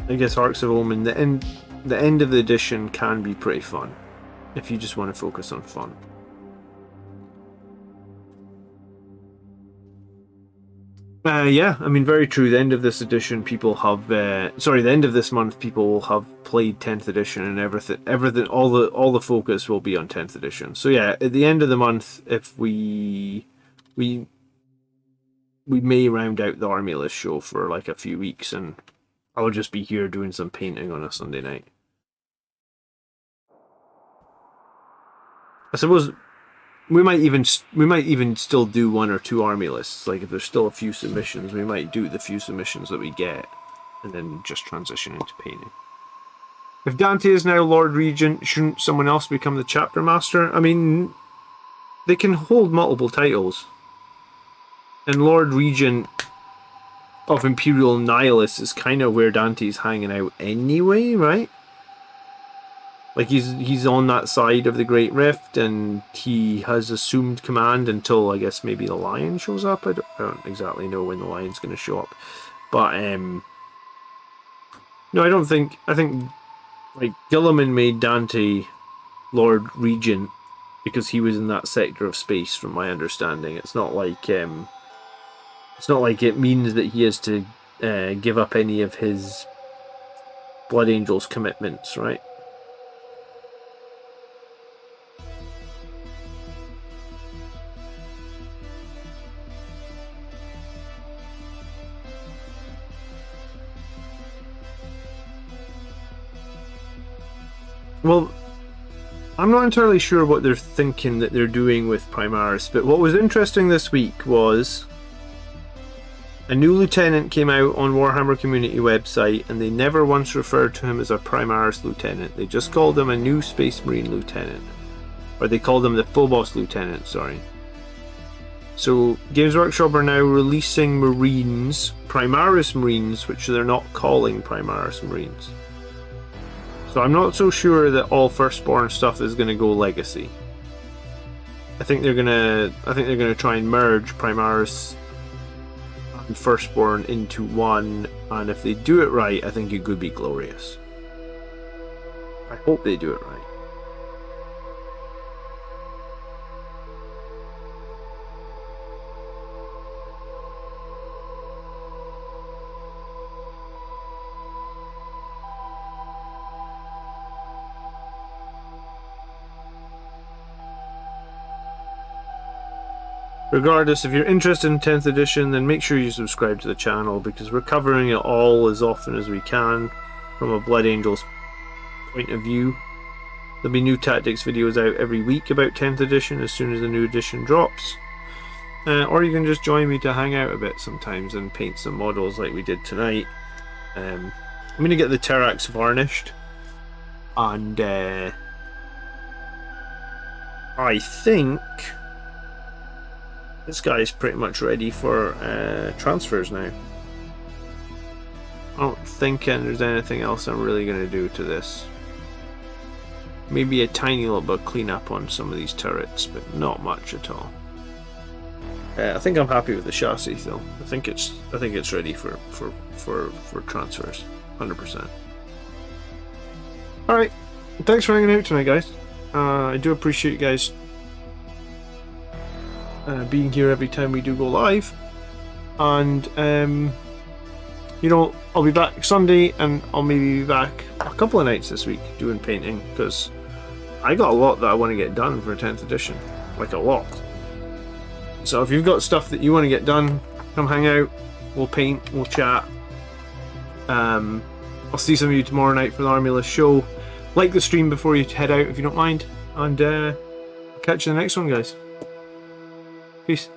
I guess Arcs of Omen, the end of the edition can be pretty fun if you just want to focus on fun. Yeah, I mean, very true. The end of this edition, people have the end of this month, people will have played 10th edition, and everything, all the focus will be on 10th edition. So yeah, at the end of the month, if we may round out the army list show for like a few weeks, and I'll just be here doing some painting on a Sunday night. I suppose we might even still do 1 or 2 army lists. Like if there's still a few submissions, we might do the few submissions that we get, and then just transition into painting. If Dante is now Lord Regent, shouldn't someone else become the chapter master? I mean, they can hold multiple titles, and Lord Regent of Imperial Nihilists is kind of where Dante's hanging out anyway, right? Like he's on that side of the Great Rift, and he has assumed command until I guess maybe the Lion shows up. I don't exactly know when the Lion's going to show up, but no, I don't think. I think like Gilliman made Dante Lord Regent because he was in that sector of space, from my understanding. It's not like it means that he has to give up any of his Blood Angels commitments, right? Well, I'm not entirely sure what they're thinking that they're doing with Primaris, but what was interesting this week was a new lieutenant came out on Warhammer community website, and they never once referred to him as a Primaris lieutenant. They just called him a new Space Marine lieutenant. Or they called him the Phobos lieutenant, sorry. So Games Workshop are now releasing Marines, Primaris Marines, which they're not calling Primaris Marines. So I'm not so sure that all Firstborn stuff is going to go Legacy. I think they're gonna try and merge Primaris and Firstborn into one, and if they do it right, I think it could be glorious. I hope they do it right. Regardless, if you're interested in 10th edition, then make sure you subscribe to the channel, because we're covering it all as often as we can from a Blood Angels point of view. There'll be new tactics videos out every week about 10th edition as soon as the new edition drops. Or you can just join me to hang out a bit sometimes and paint some models like we did tonight. I'm going to get the Terrax varnished, and I think this guy's pretty much ready for transfers now. I don't think there's anything else I'm really going to do to this. Maybe a tiny little bit of cleanup on some of these turrets, but not much at all. I think I'm happy with the chassis though. I think it's ready for transfers, 100%. All right, thanks for hanging out tonight, guys. I do appreciate you guys being here every time we do go live, and you know, I'll be back Sunday, and I'll maybe be back a couple of nights this week doing painting, because I got a lot that I want to get done for 10th edition, like a lot. So if you've got stuff that you want to get done, come hang out, we'll paint, we'll chat. I'll see some of you tomorrow night for the Army List show. Like the stream before you head out if you don't mind, and catch you in the next one, guys. Peace.